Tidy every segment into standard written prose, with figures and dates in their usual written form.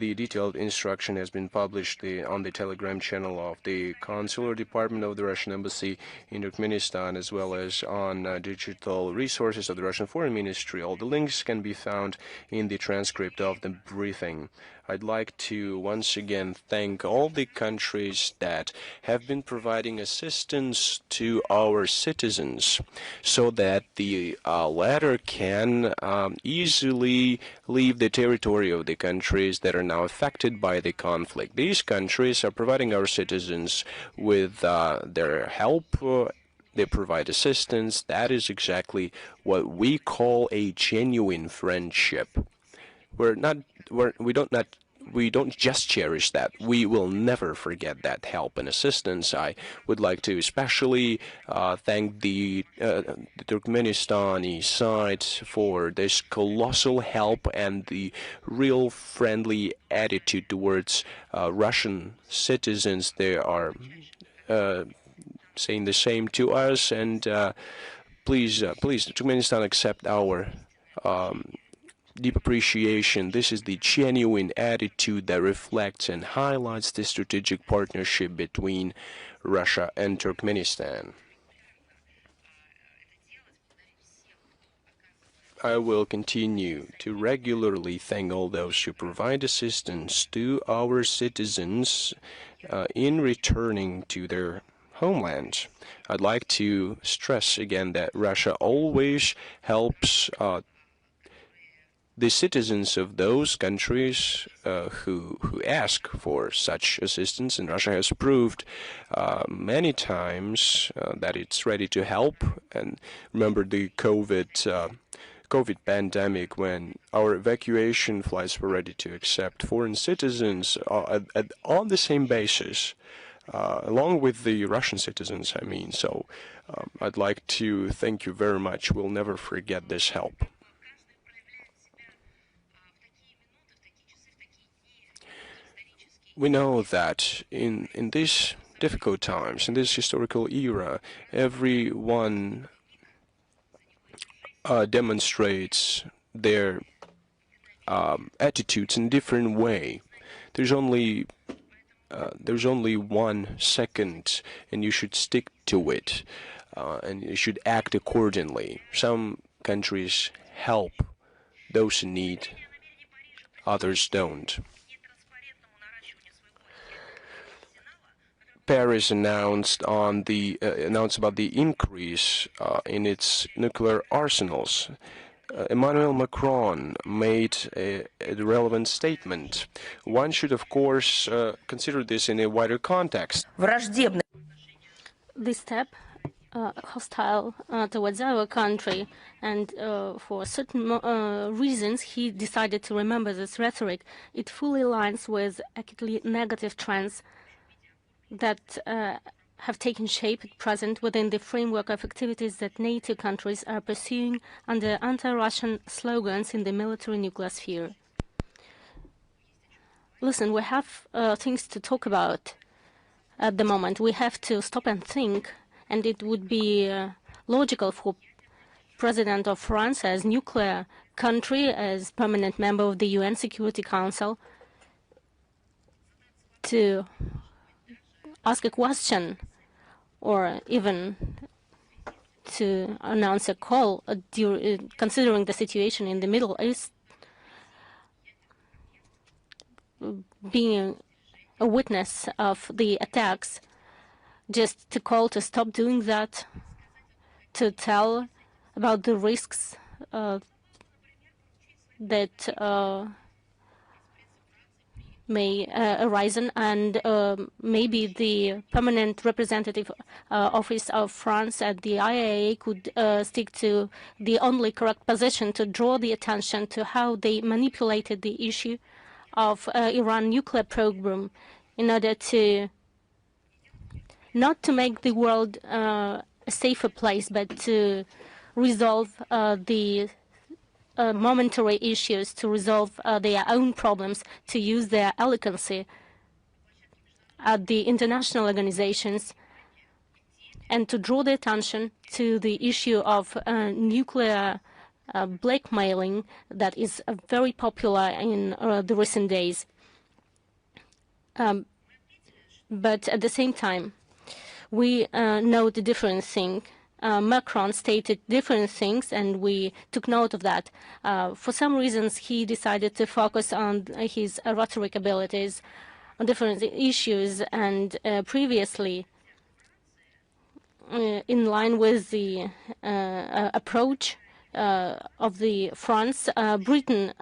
The detailed instruction has been published on the Telegram channel of the Consular Department of the Russian Embassy in Turkmenistan, as well as on digital resources of the Russian Foreign Ministry. All the links can be found in the transcript of the briefing. I'd like to once again thank all the countries that have been providing assistance to our citizens so that the latter can easily leave the territory of the countries that are now affected by the conflict. These countries are providing our citizens with their help. They provide assistance. That is exactly what we call a genuine friendship. We don't just cherish that. We will never forget that help and assistance. I would like to especially thank the Turkmenistani side for this colossal help and the real friendly attitude towards Russian citizens. They are saying the same to us, and please, Turkmenistan, accept our deep appreciation. This is the genuine attitude that reflects and highlights the strategic partnership between Russia and Turkmenistan. I will continue to regularly thank all those who provide assistance to our citizens in returning to their homeland. I'd like to stress again that Russia always helps the citizens of those countries who ask for such assistance, and Russia has proved many times that it's ready to help. And remember the COVID pandemic, when our evacuation flights were ready to accept foreign citizens on the same basis, along with the Russian citizens, I mean. So I'd like to thank you very much. We'll never forget this help. We know that in these difficult times, in this historical era, everyone demonstrates their attitudes in a different way. There's only 1 second, and you should stick to it, and you should act accordingly. Some countries help those in need, others don't. Paris announced about the increase in its nuclear arsenals. Emmanuel Macron made a relevant statement. One should, of course, consider this in a wider context. This step, hostile towards our country, and for certain reasons, he decided to remember this rhetoric. It fully aligns with acutely negative trends that have taken shape at present within the framework of activities that NATO countries are pursuing under anti-Russian slogans in the military nuclear sphere. Listen, we have things to talk about at the moment. We have to stop and think, and it would be logical for President of France, as nuclear country, as permanent member of the UN Security Council, to ask a question or even to announce a call considering the situation in the Middle East, being a witness of the attacks, just to call to stop doing that, to tell about the risks that may arise, and maybe the permanent representative office of France at the IAEA could stick to the only correct position to draw the attention to how they manipulated the issue of Iran nuclear program in order to not to make the world a safer place, but to resolve the momentary issues, to resolve their own problems, to use their eloquency at the international organizations, and to draw the attention to the issue of nuclear blackmailing that is very popular in the recent days. But at the same time, we know the different thing. Macron stated different things, and we took note of that. For some reasons, he decided to focus on his rhetoric abilities on different issues, and previously, in line with the approach of the France, Britain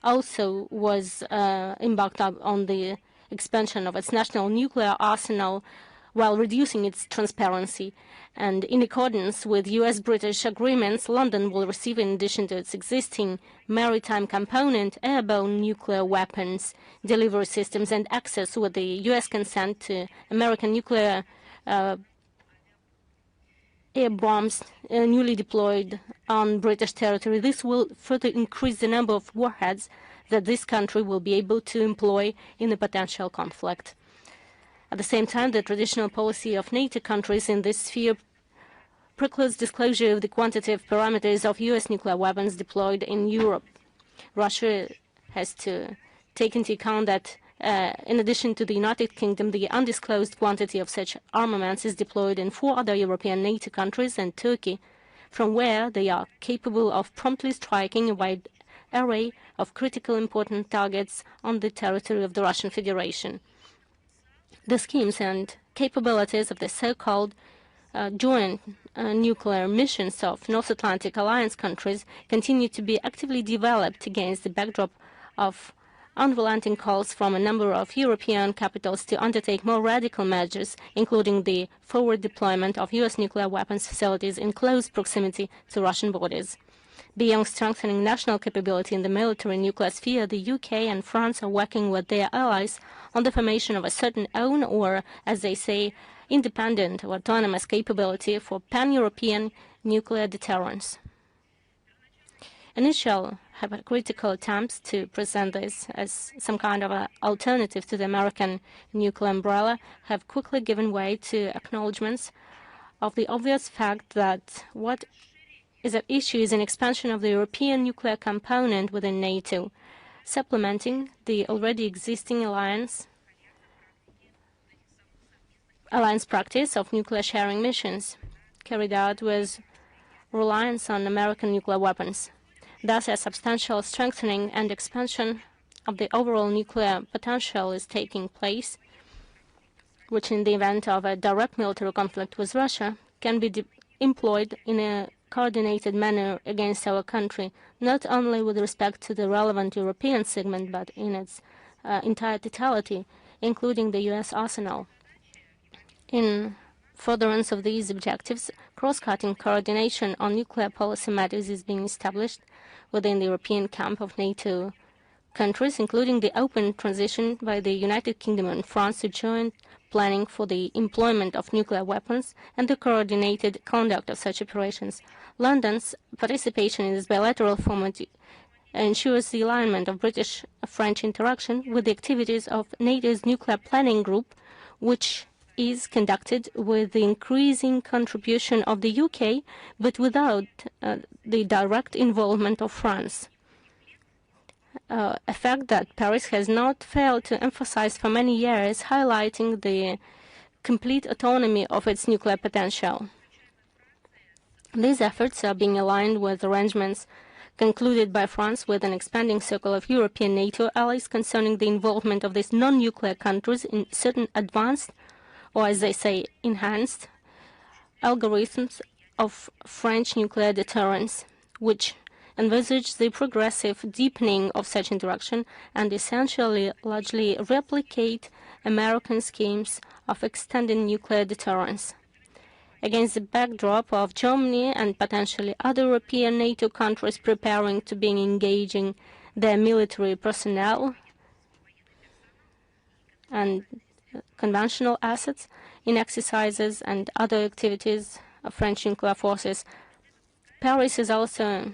also was embarked on the expansion of its national nuclear arsenal while reducing its transparency. And in accordance with US-British agreements, London will receive, in addition to its existing maritime component, airborne nuclear weapons, delivery systems, and access, with the US consent, to American nuclear air bombs newly deployed on British territory. This will further increase the number of warheads that this country will be able to employ in a potential conflict. At the same time, the traditional policy of NATO countries in this sphere precludes disclosure of the quantitative parameters of US nuclear weapons deployed in Europe. Russia has to take into account that in addition to the United Kingdom, the undisclosed quantity of such armaments is deployed in 4 other European NATO countries and Turkey, from where they are capable of promptly striking a wide array of critical important targets on the territory of the Russian Federation. The schemes and capabilities of the so-called joint nuclear missions of North Atlantic Alliance countries continue to be actively developed against the backdrop of unrelenting calls from a number of European capitals to undertake more radical measures, including the forward deployment of US nuclear weapons facilities in close proximity to Russian borders. Beyond strengthening national capability in the military nuclear sphere, the UK and France are working with their allies on the formation of a certain own, or, as they say, independent or autonomous capability for pan-European nuclear deterrence. Initial hypocritical attempts to present this as some kind of an alternative to the American nuclear umbrella have quickly given way to acknowledgments of the obvious fact that what is at issue is an expansion of the European nuclear component within NATO, supplementing the already existing alliance practice of nuclear sharing missions, carried out with reliance on American nuclear weapons. Thus, a substantial strengthening and expansion of the overall nuclear potential is taking place, which in the event of a direct military conflict with Russia can be employed in a coordinated manner against our country, not only with respect to the relevant European segment, but in its entire totality, including the US arsenal. In furtherance of these objectives, cross-cutting coordination on nuclear policy matters is being established within the European camp of NATO countries, including the open transition by the United Kingdom and France to joint planning for the employment of nuclear weapons and the coordinated conduct of such operations. London's participation in this bilateral format ensures the alignment of British-French interaction with the activities of NATO's nuclear planning group, which is conducted with the increasing contribution of the UK, but without the direct involvement of France. A fact that Paris has not failed to emphasize for many years, highlighting the complete autonomy of its nuclear potential. These efforts are being aligned with arrangements concluded by France with an expanding circle of European NATO allies concerning the involvement of these non-nuclear countries in certain advanced, or as they say, enhanced, algorithms of French nuclear deterrence, which envisage the progressive deepening of such interaction and essentially largely replicate American schemes of extending nuclear deterrence. Against the backdrop of Germany and potentially other European NATO countries preparing to begin engaging their military personnel and conventional assets in exercises and other activities of French nuclear forces, Paris is also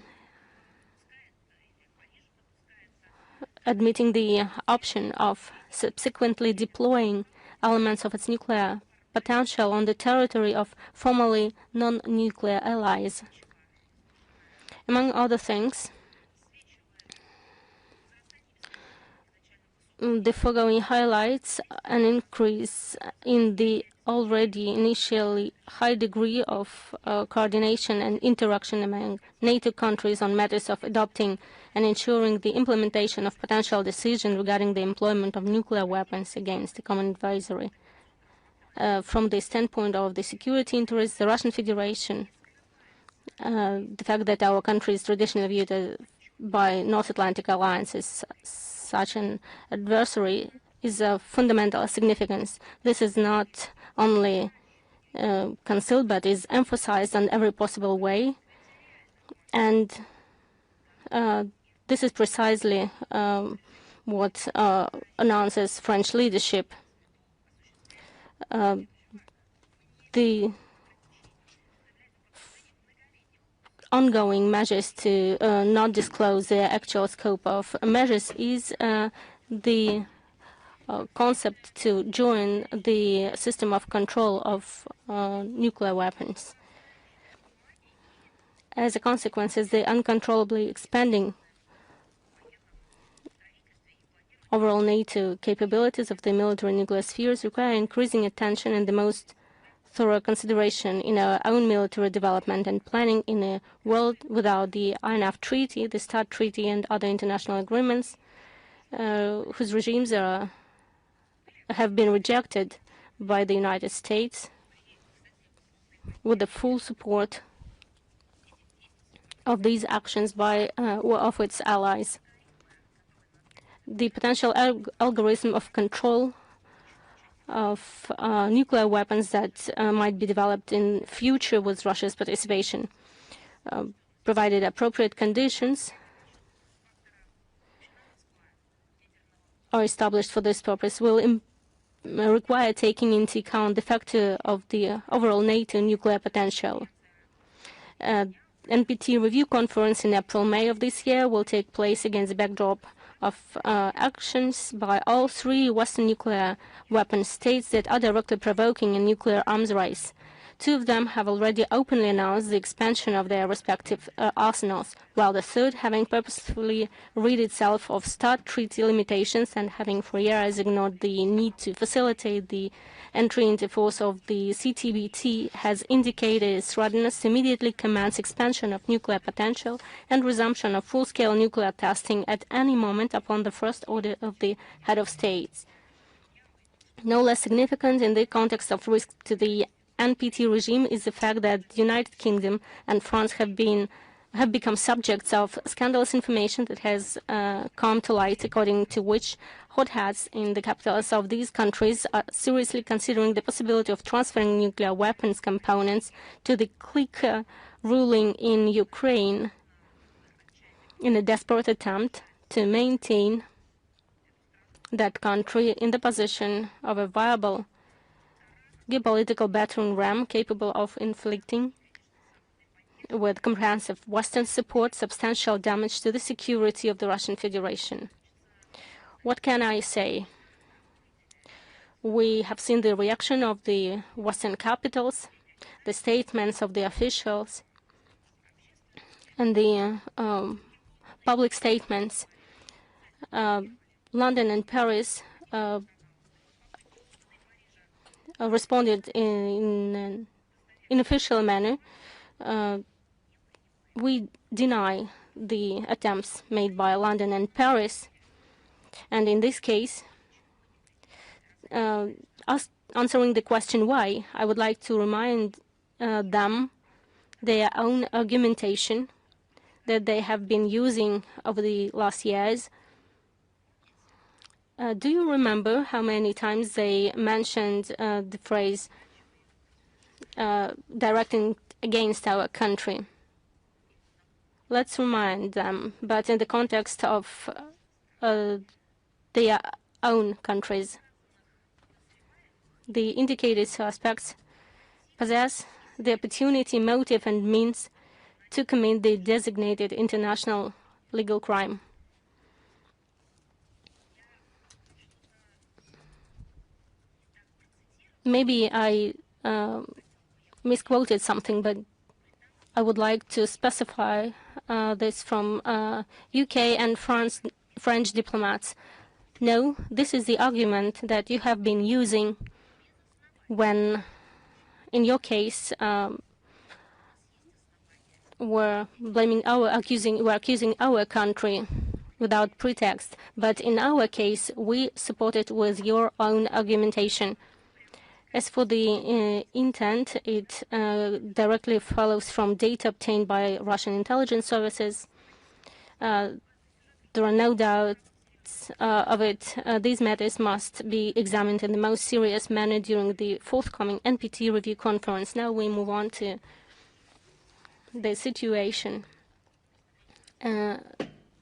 admitting the option of subsequently deploying elements of its nuclear potential on the territory of formerly non-nuclear allies. Among other things, The foregoing highlights an increase in the already initially high degree of coordination and interaction among NATO countries on matters of adopting and ensuring the implementation of potential decisions regarding the employment of nuclear weapons against the Common Advisory. From the standpoint of the security interests, the Russian Federation, the fact that our country is traditionally viewed by North Atlantic Alliance as such an adversary is of fundamental significance. This is not only concealed, but is emphasized in every possible way. And this is precisely what announces French leadership. The ongoing measures to not disclose the actual scope of measures is the concept to join the system of control of nuclear weapons. As a consequence, the uncontrollably expanding overall NATO capabilities of the military nuclear spheres require increasing attention and the most thorough consideration in our own military development and planning in a world without the INF Treaty, the START Treaty, and other international agreements whose regimes have been rejected by the United States with the full support of these actions by or of its allies. The potential algorithm of control of nuclear weapons that might be developed in future with Russia's participation, provided appropriate conditions are established for this purpose, will require taking into account the factor of the overall NATO nuclear potential. NPT review conference in April-May of this year will take place against the backdrop of actions by all three Western nuclear weapon states that are directly provoking a nuclear arms race. Two of them have already openly announced the expansion of their respective arsenals, while the third, having purposefully rid itself of START Treaty limitations and having for years ignored the need to facilitate the entry into force of the CTBT, has indicated its readiness to immediately commence expansion of nuclear potential and resumption of full-scale nuclear testing at any moment upon the first order of the head of states. No less significant in the context of risk to the NPT regime is the fact that the United Kingdom and France have become subjects of scandalous information that has come to light, according to which hotheads in the capitals of these countries are seriously considering the possibility of transferring nuclear weapons components to the clique ruling in Ukraine in a desperate attempt to maintain that country in the position of a viable geopolitical battering ram capable of inflicting, with comprehensive Western support, substantial damage to the security of the Russian Federation. What can I say? We have seen the reaction of the Western capitals, the statements of the officials, and the public statements. London and Paris responded in an official manner. We deny the attempts made by London and Paris, and in this case, answering the question why, I would like to remind them their own argumentation that they have been using over the last years. Do you remember how many times they mentioned the phrase directing against our country? Let's remind them, but in the context of their own countries. The indicated suspects possess the opportunity, motive, and means to commit the designated international legal crime. Maybe I misquoted something, but I would like to specify this from UK and French diplomats. No, this is the argument that you have been using when, in your case, we're accusing our country without pretext. But in our case, we support it with your own argumentation. As for the intent, it directly follows from data obtained by Russian intelligence services. There are no doubts of it. These matters must be examined in the most serious manner during the forthcoming NPT review conference. Now we move on to the situation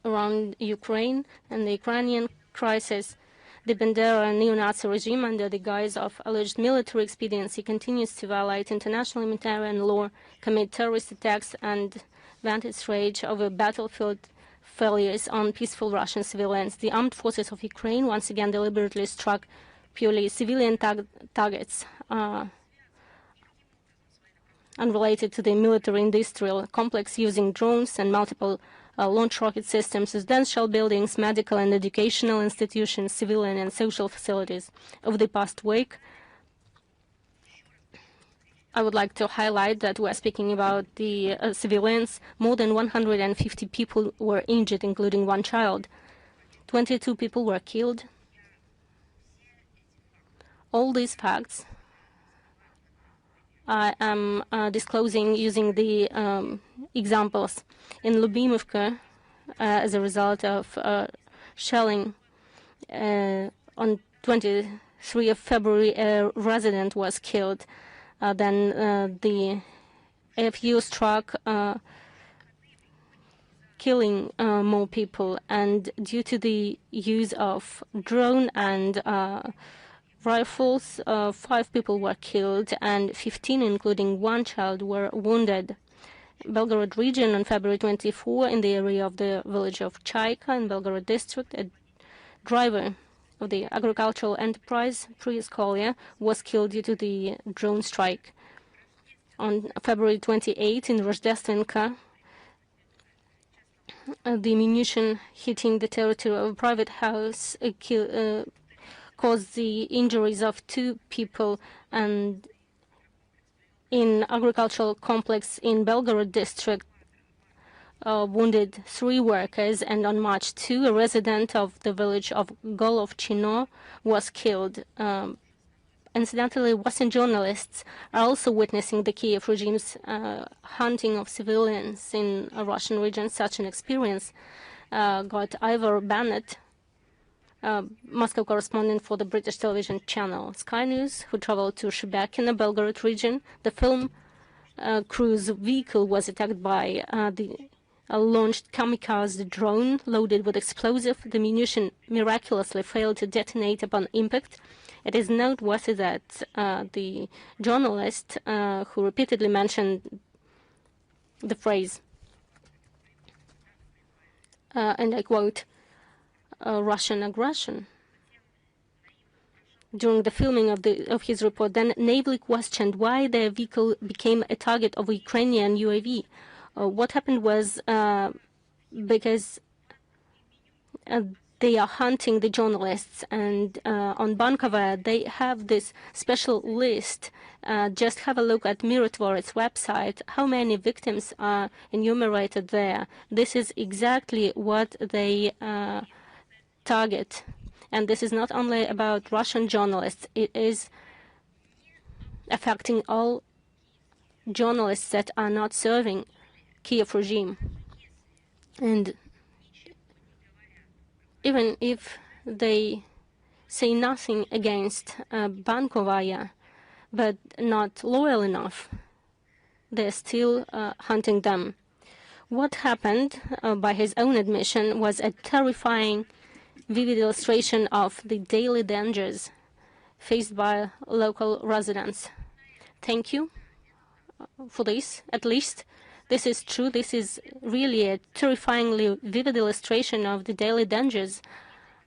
around Ukraine and the Ukrainian crisis. The Bandera neo-Nazi regime, under the guise of alleged military expediency, continues to violate international humanitarian law, commit terrorist attacks, and vent its rage over battlefield failures on peaceful Russian civilians. The armed forces of Ukraine once again deliberately struck purely civilian targets unrelated to the military-industrial complex, using drones and multiple launch rocket systems, residential buildings, medical and educational institutions, civilian and social facilities. Over the past week, I would like to highlight that we're speaking about the civilians. More than 150 people were injured, including one child. 22 people were killed. All these facts I am disclosing using the examples. In Lubimivka, as a result of shelling on 23 of February, a resident was killed. Then the AFU struck, killing more people. And due to the use of drone and rifles, 5 people were killed and 15, including one child, were wounded. Belgorod region on February 24, in the area of the village of Chaika in Belgorod district, a driver of the agricultural enterprise, Prieskolya, was killed due to the drone strike. On February 28, in Rozdestvenka, the ammunition hitting the territory of a private house caused the injuries of 2 people, and in agricultural complex in Belgorod district wounded 3 workers, and on March 2 a resident of the village of Golovchino was killed. Incidentally, Western journalists are also witnessing the Kiev regime's hunting of civilians in a Russian region. Such an experience got Ivor Bennett, Moscow correspondent for the British television channel Sky News, who traveled to Shebek in the Belgorod region. The film cruise vehicle was attacked by the launched kamikaze drone loaded with explosive. The munition miraculously failed to detonate upon impact. It is noteworthy that the journalist who repeatedly mentioned the phrase, and I quote, Russian aggression, during the filming of his report, then naively questioned why their vehicle became a target of a Ukrainian UAV. What happened was because they are hunting the journalists, and on Bankova they have this special list. Just have a look at Mirotvorets website, how many victims are enumerated there. This is exactly what they target. And this is not only about Russian journalists, it is affecting all journalists that are not serving Kiev regime. And even if they say nothing against Bankovaya, but not loyal enough, they're still hunting them. What happened, by his own admission, was a terrifying, vivid illustration of the daily dangers faced by local residents. Thank you for this, at least. This is true. This is really a terrifyingly vivid illustration of the daily dangers.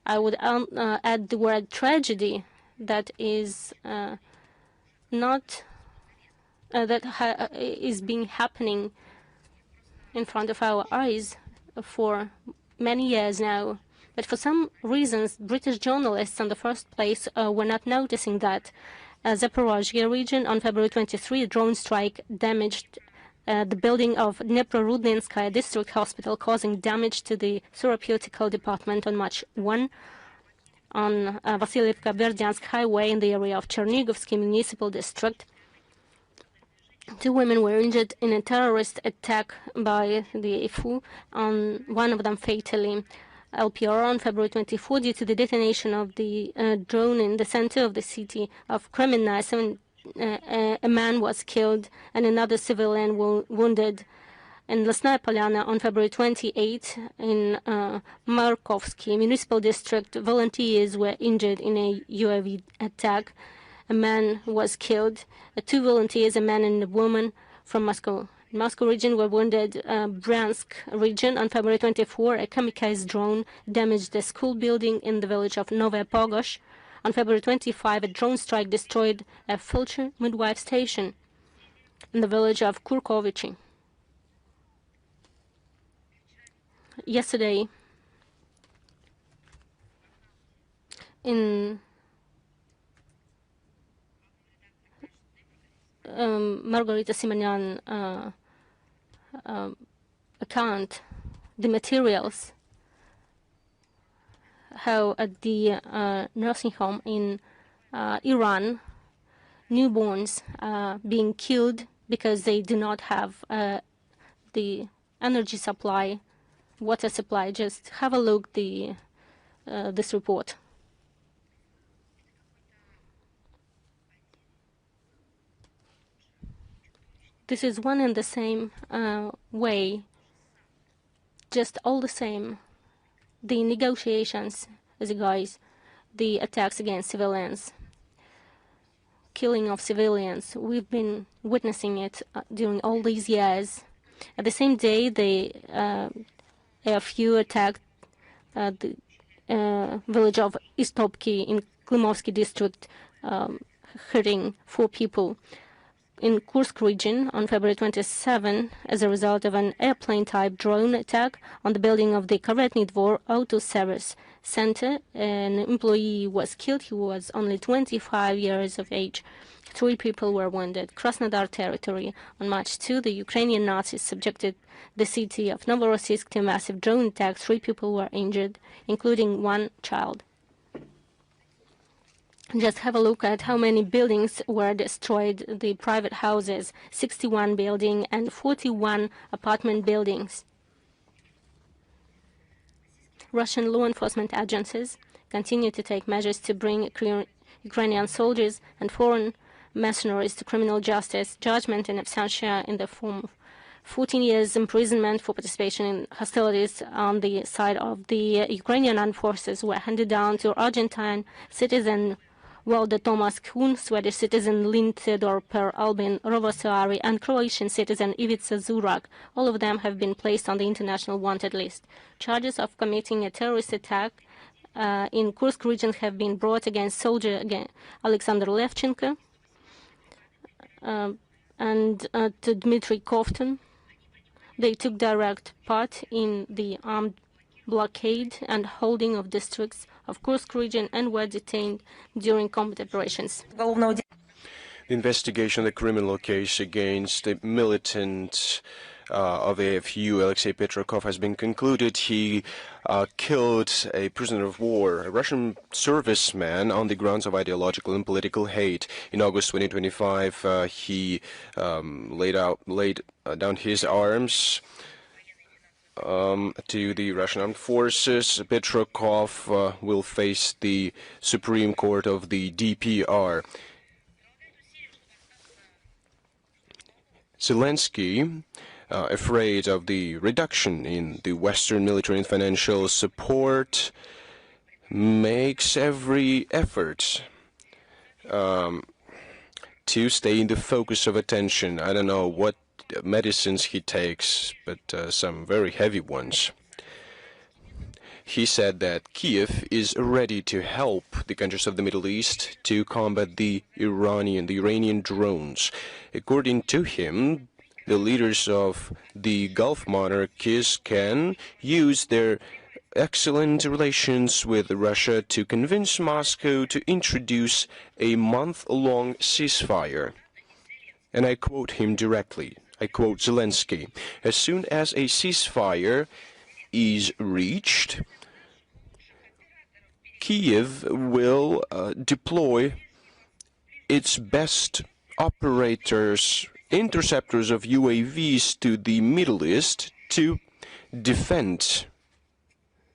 I would add the word tragedy that is is being happening in front of our eyes for many years now. But for some reasons, British journalists in the first place were not noticing that. Zaporozhye region on February 23, a drone strike damaged the building of Dnepro-Rudninskaya district hospital, causing damage to the therapeutical department on March 1. On Vasilievka-Berdyansk highway in the area of Chernigovsky municipal district, 2 women were injured in a terrorist attack by the FU, on one of them fatally. LPR on February 24, due to the detonation of the drone in the center of the city of Kremlin, a man was killed and another civilian wounded. In Lesnaya Polyana on February 28, in Markovsky municipal district, volunteers were injured in a UAV attack. A man was killed. 2 volunteers, a man and a woman from Moscow. Moscow region were wounded. Bryansk region on February 24, a kamikaze drone damaged a school building in the village of Novaya Pogosh. On February 25, a drone strike destroyed a Fulcher midwife station in the village of Kurkovichi. Yesterday, in Margarita Simonyan account, the materials, how at the nursing home in Iran, newborns being killed because they do not have the energy supply, water supply. Just have a look this report. This is one and the same way, just all the same. The negotiations, as guys, the attacks against civilians, killing of civilians. We've been witnessing it during all these years. At the same day, the AFU attacked the village of Istopki in Klimovsky district, hurting 4 people. In Kursk region on February 27, as a result of an airplane-type drone attack on the building of the Karetny Dvor Auto Service Center, an employee was killed. He was only 25 years of age. 3 people were wounded. Krasnodar territory. On March 2, the Ukrainian Nazis subjected the city of Novorossiysk to a massive drone attack. 3 people were injured, including 1 child. Just have a look at how many buildings were destroyed. The private houses, 61 buildings and 41 apartment buildings. Russian law enforcement agencies continue to take measures to bring Ukrainian soldiers and foreign mercenaries to criminal justice. Judgment in absentia in the form of 14 years imprisonment for participation in hostilities on the side of the Ukrainian armed forces were handed down to Argentine citizen Waldo Tomas Kuhn, Swedish citizen Lin Theodor Per Albin Rovosari, and Croatian citizen Ivica Zurak. All of them have been placed on the international wanted list. Charges of committing a terrorist attack in Kursk region have been brought against soldier Alexander Levchenko and to Dmitry Kovtun. They took direct part in the armed blockade and holding of districts of Kursk region and were detained during combat operations. The investigation of the criminal case against the militant of AFU, Alexei Petrakov, has been concluded. He killed a prisoner of war, a Russian serviceman, on the grounds of ideological and political hate. In August 2025, he laid down his arms to the Russian armed forces. Petrakov will face the Supreme Court of the DPR. Zelensky, afraid of the reduction in the Western military and financial support, makes every effort to stay in the focus of attention. I don't know what medicines he takes, but some very heavy ones. He said that Kiev is ready to help the countries of the Middle East to combat the Iranian drones. According to him, the leaders of the Gulf monarchies can use their excellent relations with Russia to convince Moscow to introduce a month-long ceasefire. And I quote him directly. I quote Zelensky. As soon as a ceasefire is reached, Kiev will deploy its best operators, interceptors of UAVs to the Middle East to defend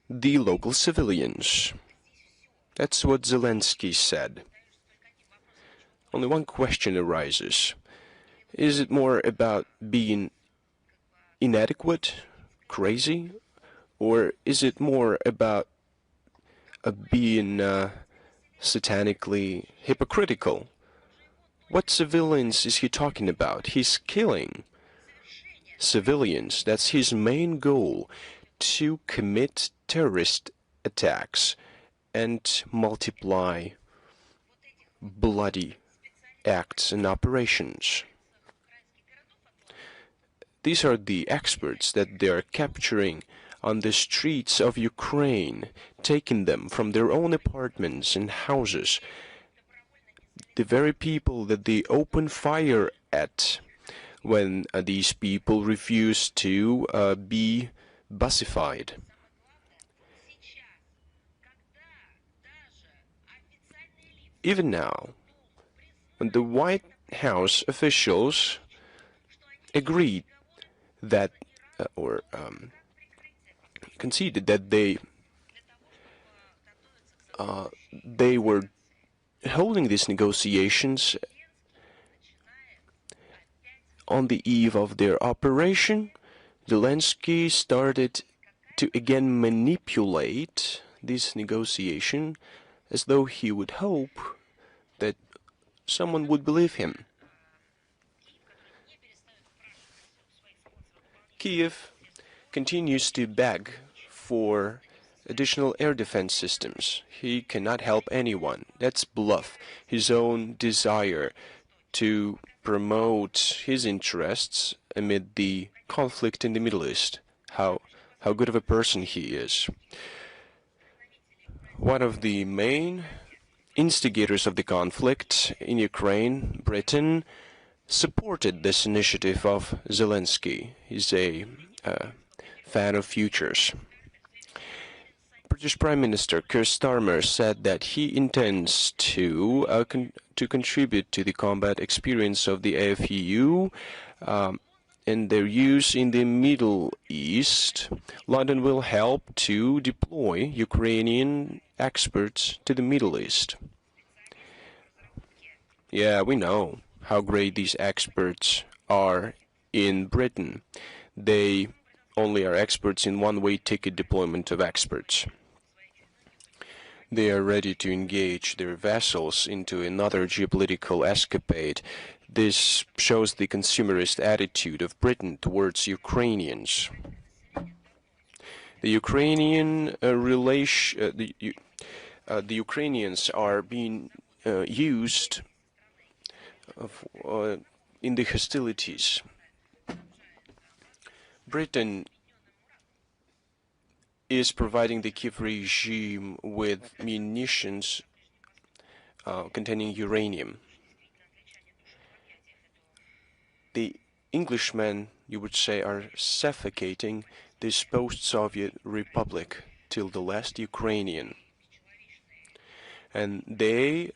the local civilians. That's what Zelensky said. Only one question arises. Is it more about being inadequate, crazy, or is it more about being satanically hypocritical? What civilians is he talking about? He's killing civilians. That's his main goal, to commit terrorist attacks and multiply bloody acts and operations. These are the experts that they are capturing on the streets of Ukraine, taking them from their own apartments and houses. The very people that they open fire at when these people refuse to be bussified. Even now, when the White House officials agreed that, conceded that they were holding these negotiations on the eve of their operation, Zelensky started to again manipulate this negotiation as though he would hope that someone would believe him. Kiev continues to beg for additional air defense systems. He cannot help anyone. That's bluff. His own desire to promote his interests amid the conflict in the Middle East. How good of a person he is. One of the main instigators of the conflict in Ukraine, Britain, supported this initiative of Zelensky. He's a fan of futures. British Prime Minister Keir Starmer said that he intends to contribute to the combat experience of the AFEU and their use in the Middle East. London will help to deploy Ukrainian experts to the Middle East. Yeah, we know how great these experts are in Britain. They only are experts in one-way ticket deployment of experts. They are ready to engage their vessels into another geopolitical escapade. This shows the consumerist attitude of Britain towards Ukrainians. The Ukrainians are being used in the hostilities. Britain is providing the Kiev regime with munitions containing uranium. The Englishmen, you would say, are suffocating this post-Soviet republic till the last Ukrainian. And they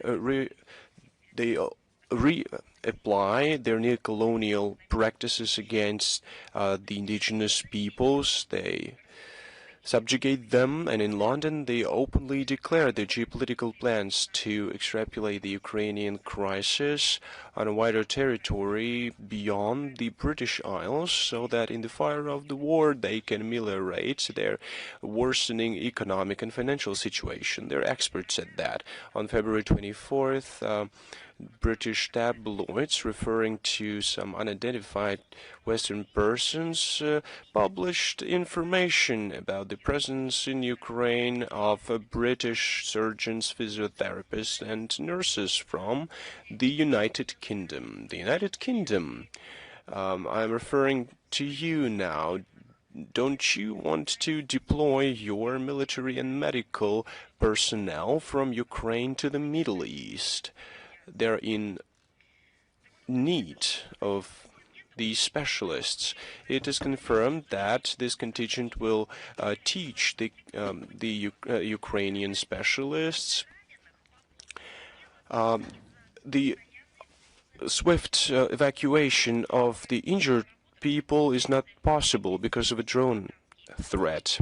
reapply their neo-colonial practices against the indigenous peoples. They subjugate them, and in London they openly declare their geopolitical plans to extrapolate the Ukrainian crisis on a wider territory beyond the British Isles, so that in the fire of the war they can ameliorate their worsening economic and financial situation. They're experts at that. On February 24th, British tabloids referring to some unidentified Western persons published information about the presence in Ukraine of British surgeons, physiotherapists and nurses from the United Kingdom. The United Kingdom, I'm referring to you now, don't you want to deploy your military and medical personnel from Ukraine to the Middle East? They're in need of these specialists. It is confirmed that this contingent will teach the Ukrainian specialists the swift evacuation of the injured people is not possible because of a drone threat.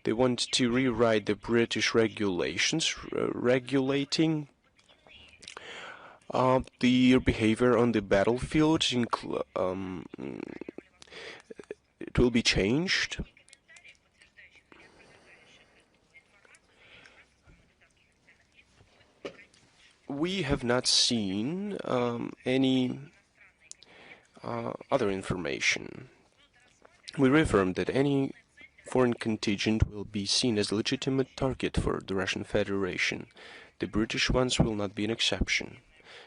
They want to rewrite the British regulations regulating their behavior on the battlefield. It will be changed. We have not seen any other information. We reaffirmed that any foreign contingent will be seen as a legitimate target for the Russian Federation. The British ones will not be an exception.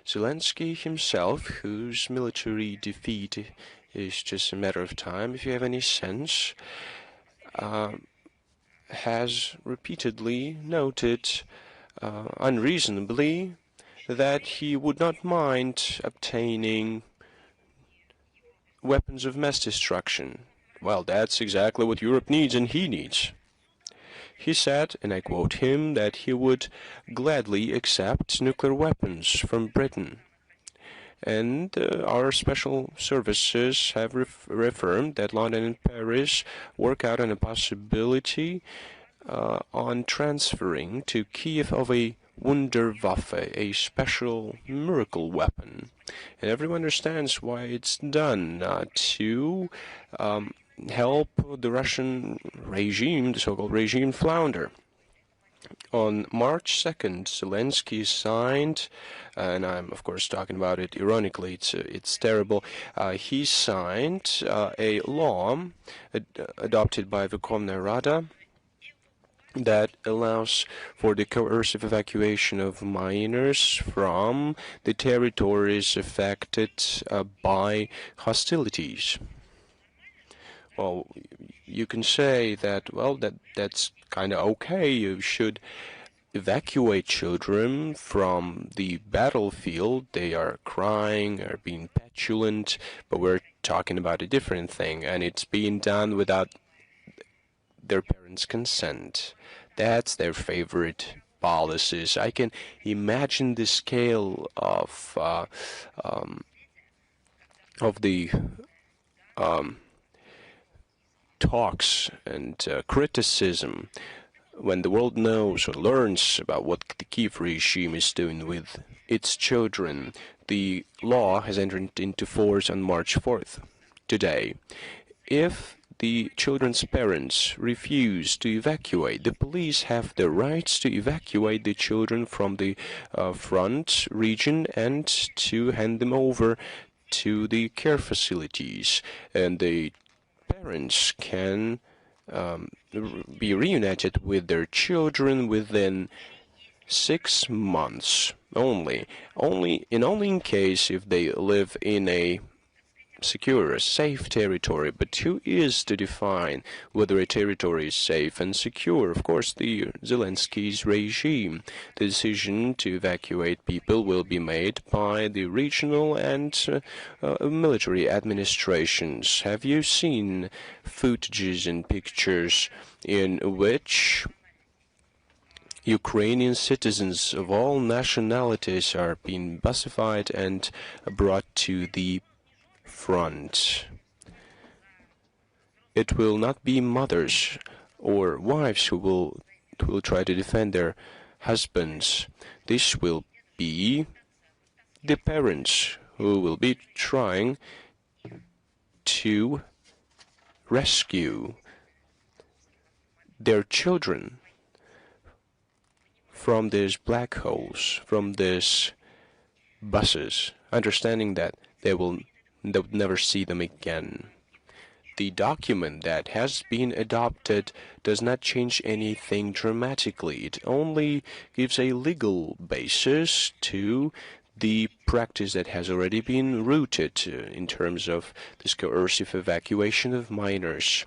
Zelensky himself, whose military defeat is just a matter of time, if you have any sense, has repeatedly noted unreasonably that he would not mind obtaining weapons of mass destruction. Well, that's exactly what Europe needs and he needs. He said, and I quote him, that he would gladly accept nuclear weapons from Britain. And our special services have reaffirmed that London and Paris work out on a possibility on transferring to Kiev of a Wunderwaffe, a special miracle weapon. And everyone understands why it's done, to help the Russian regime, the so-called regime, flounder. On March 2nd, Zelensky signed, and I'm of course talking about it ironically, it's terrible, he signed a law adopted by Verkhovna Rada that allows for the coercive evacuation of minors from the territories affected by hostilities. Well, you can say that, well, that's kind of okay. You should evacuate children from the battlefield. They are crying or being petulant, but we're talking about a different thing, and it's being done without their parents' consent. That's their favorite policies. I can imagine the scale of the talks and criticism when the world knows or learns about what the Kiev regime is doing with its children. The law has entered into force on March 4th, today. If the children's parents refuse to evacuate, the police have the rights to evacuate the children from the front region and to hand them over to the care facilities. And the parents can be reunited with their children within 6 months only in case if they live in a secure, safe territory. But who is to define whether a territory is safe and secure? Of course, the Zelensky's regime. The decision to evacuate people will be made by the regional and military administrations. Have you seen footages and pictures in which Ukrainian citizens of all nationalities are being bussified and brought to the front? It will not be mothers or wives who will try to defend their husbands. This will be the parents who will be trying to rescue their children from these black holes, from these buses, understanding that they would never see them again. The document that has been adopted does not change anything dramatically. It only gives a legal basis to the practice that has already been rooted in terms of this coercive evacuation of minors.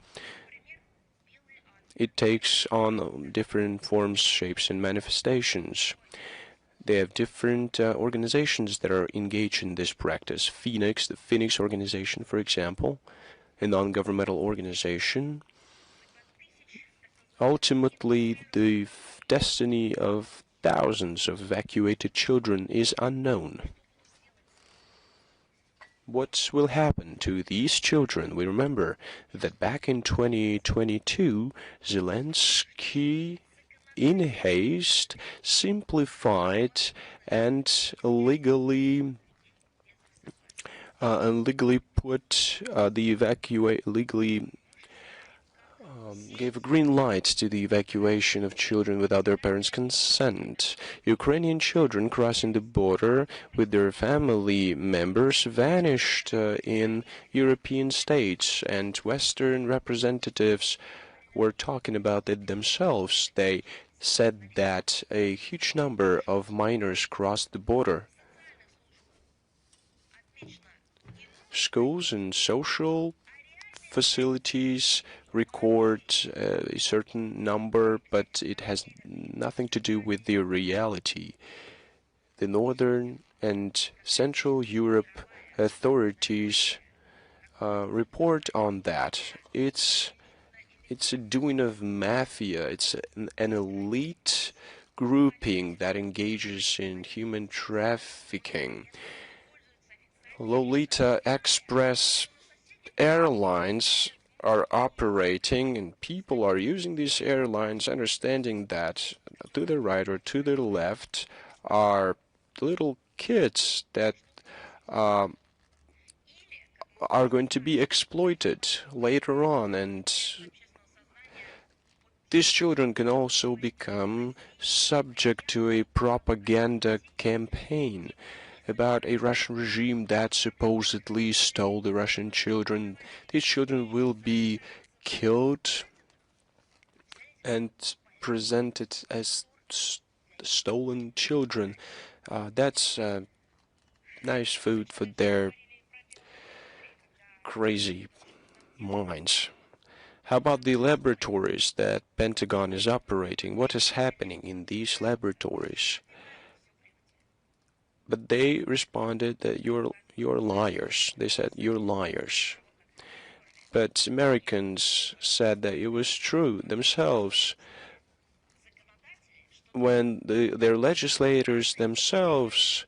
it takes on different forms, shapes, and manifestations. They have different organizations that are engaged in this practice. Phoenix, the Phoenix organization, for example, a non-governmental organization. Ultimately, the destiny of thousands of evacuated children is unknown. What will happen to these children? We remember that back in 2022, Zelensky, in haste, simplified and legally put legally gave a green light to the evacuation of children without their parents' consent. Ukrainian children crossing the border with their family members vanished in European states, and Western representatives were talking about it themselves. They said that a huge number of minors crossed the border. Schools and social facilities record a certain number, but it has nothing to do with the reality. The Northern and Central Europe authorities report on that. It's a doing of mafia. It's an elite grouping that engages in human trafficking. Lolita Express airlines are operating, and people are using these airlines, understanding that to the right or to the left are little kids that are going to be exploited later on, and these children can also become subject to a propaganda campaign about a Russian regime that supposedly stole the Russian children. These children will be killed and presented as stolen children. That's nice food for their crazy minds. How about the laboratories that Pentagon is operating? What is happening in these laboratories? But they responded that you're liars. They said you're liars. But Americans said that it was true themselves. When their legislators themselves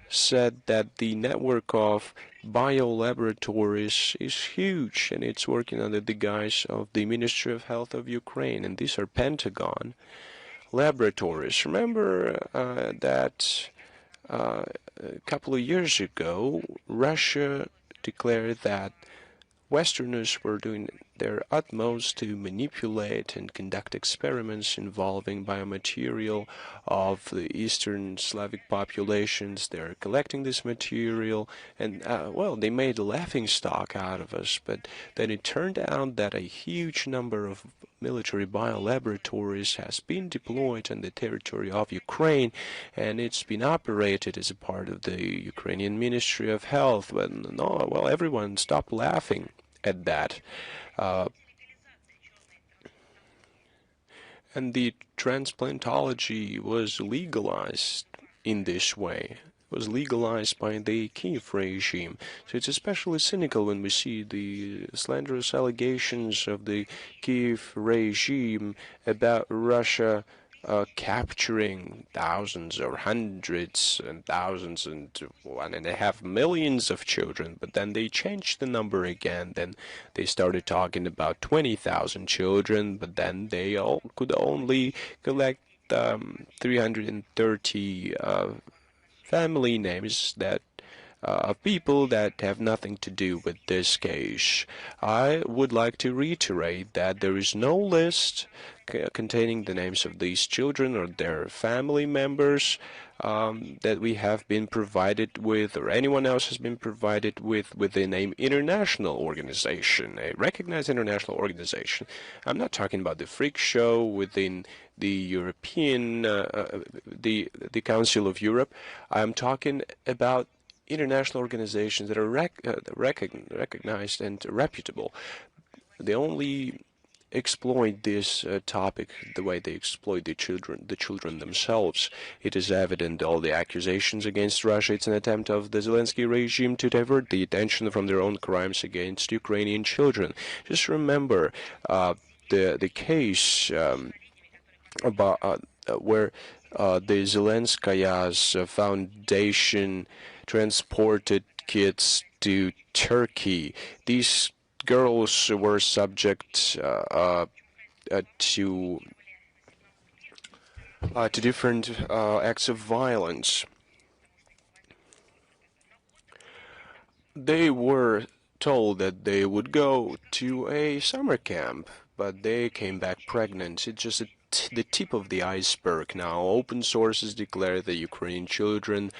said that the network of biolaboratories is huge, and it's working under the guise of the Ministry of Health of Ukraine, and these are Pentagon laboratories. Remember that a couple of years ago, Russia declared that Westerners were doing their utmost to manipulate and conduct experiments involving biomaterial of the Eastern Slavic populations. They're collecting this material, and well, they made a laughingstock out of us. But then it turned out that a huge number of military biolaboratories has been deployed on the territory of Ukraine, and it's been operated as a part of the Ukrainian Ministry of Health. But no, well, everyone stopped laughing at that. And the transplantology was legalized in this way. It was legalized by the Kiev regime. So it's especially cynical when we see the slanderous allegations of the Kiev regime about Russia capturing thousands or hundreds and thousands and 1.5 million of children, but then they changed the number again. Then they started talking about 20,000 children, but then they all could only collect 330 family names that of people that have nothing to do with this case. I would like to reiterate that there is no list containing the names of these children or their family members that we have been provided with, or anyone else has been provided with the name international organization, a recognized international organization. I'm not talking about the freak show within the European, the Council of Europe. I'm talking about international organizations that are recognized and reputable. The only exploit this topic the way they exploit the children themselves. It is evident all the accusations against Russia. It's an attempt of the Zelensky regime to divert the attention from their own crimes against Ukrainian children. Just remember the case about where the Zelenskaya's foundation transported kids to Turkey. These girls were subject to different acts of violence. They were told that they would go to a summer camp, but they came back pregnant. It's just the tip of the iceberg. Now, open sources declare that Ukrainian children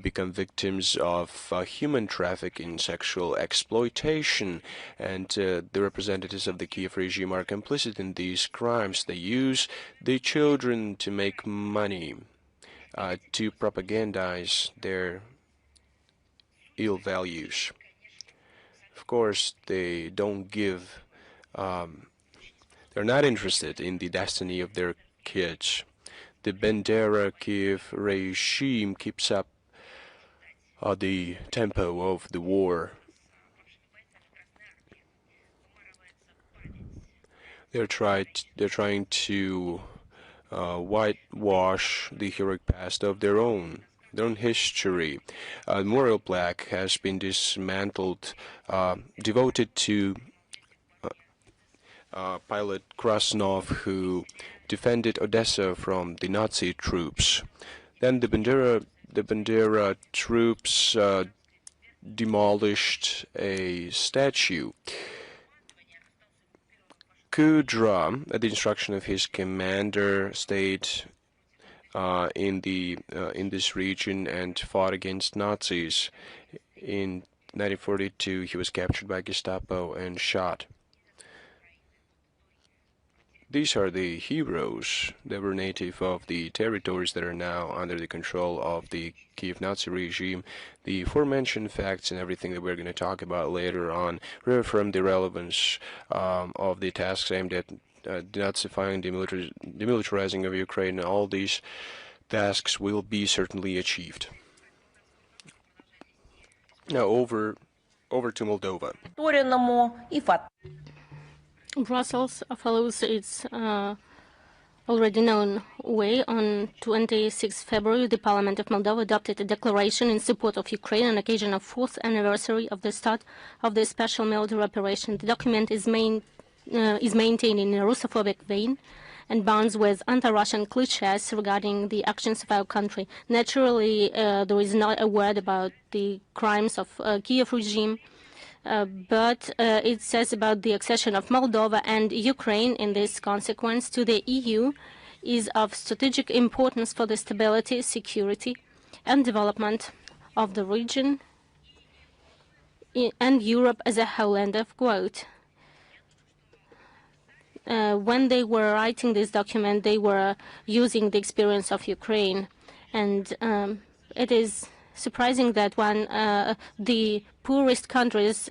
become victims of human trafficking, sexual exploitation, and the representatives of the Kiev regime are complicit in these crimes. They use the children to make money, to propagandize their ill values. Of course, they don't give they're not interested in the destiny of their kids. The Bandera Kiev regime keeps up the tempo of the war. They're trying to whitewash the heroic past of their own history. The memorial plaque has been dismantled, devoted to pilot Krasnov, who defended Odessa from the Nazi troops. Then the Bandera troops demolished a statue. Kudra, at the instruction of his commander, stayed in this region and fought against Nazis. In 1942, he was captured by Gestapo and shot. These are the heroes that were native of the territories that are now under the control of the Kiev Nazi regime. The aforementioned facts and everything that we're going to talk about later on reaffirm the relevance of the tasks aimed at denazifying, demilitarizing of Ukraine. All these tasks will be certainly achieved. Now over to Moldova. Brussels follows its already known way. On 26 February, the Parliament of Moldova adopted a declaration in support of Ukraine on occasion of 4th anniversary of the start of the special military operation. The document is maintained in a Russophobic vein and bounds with anti-Russian cliches regarding the actions of our country. Naturally, there is not a word about the crimes of Kiev regime, but it says about the accession of Moldova and Ukraine in this consequence to the EU is of strategic importance for the stability, security, and development of the region and Europe as a whole. End of quote. When they were writing this document, they were using the experience of Ukraine, and it is surprising that when the poorest countries,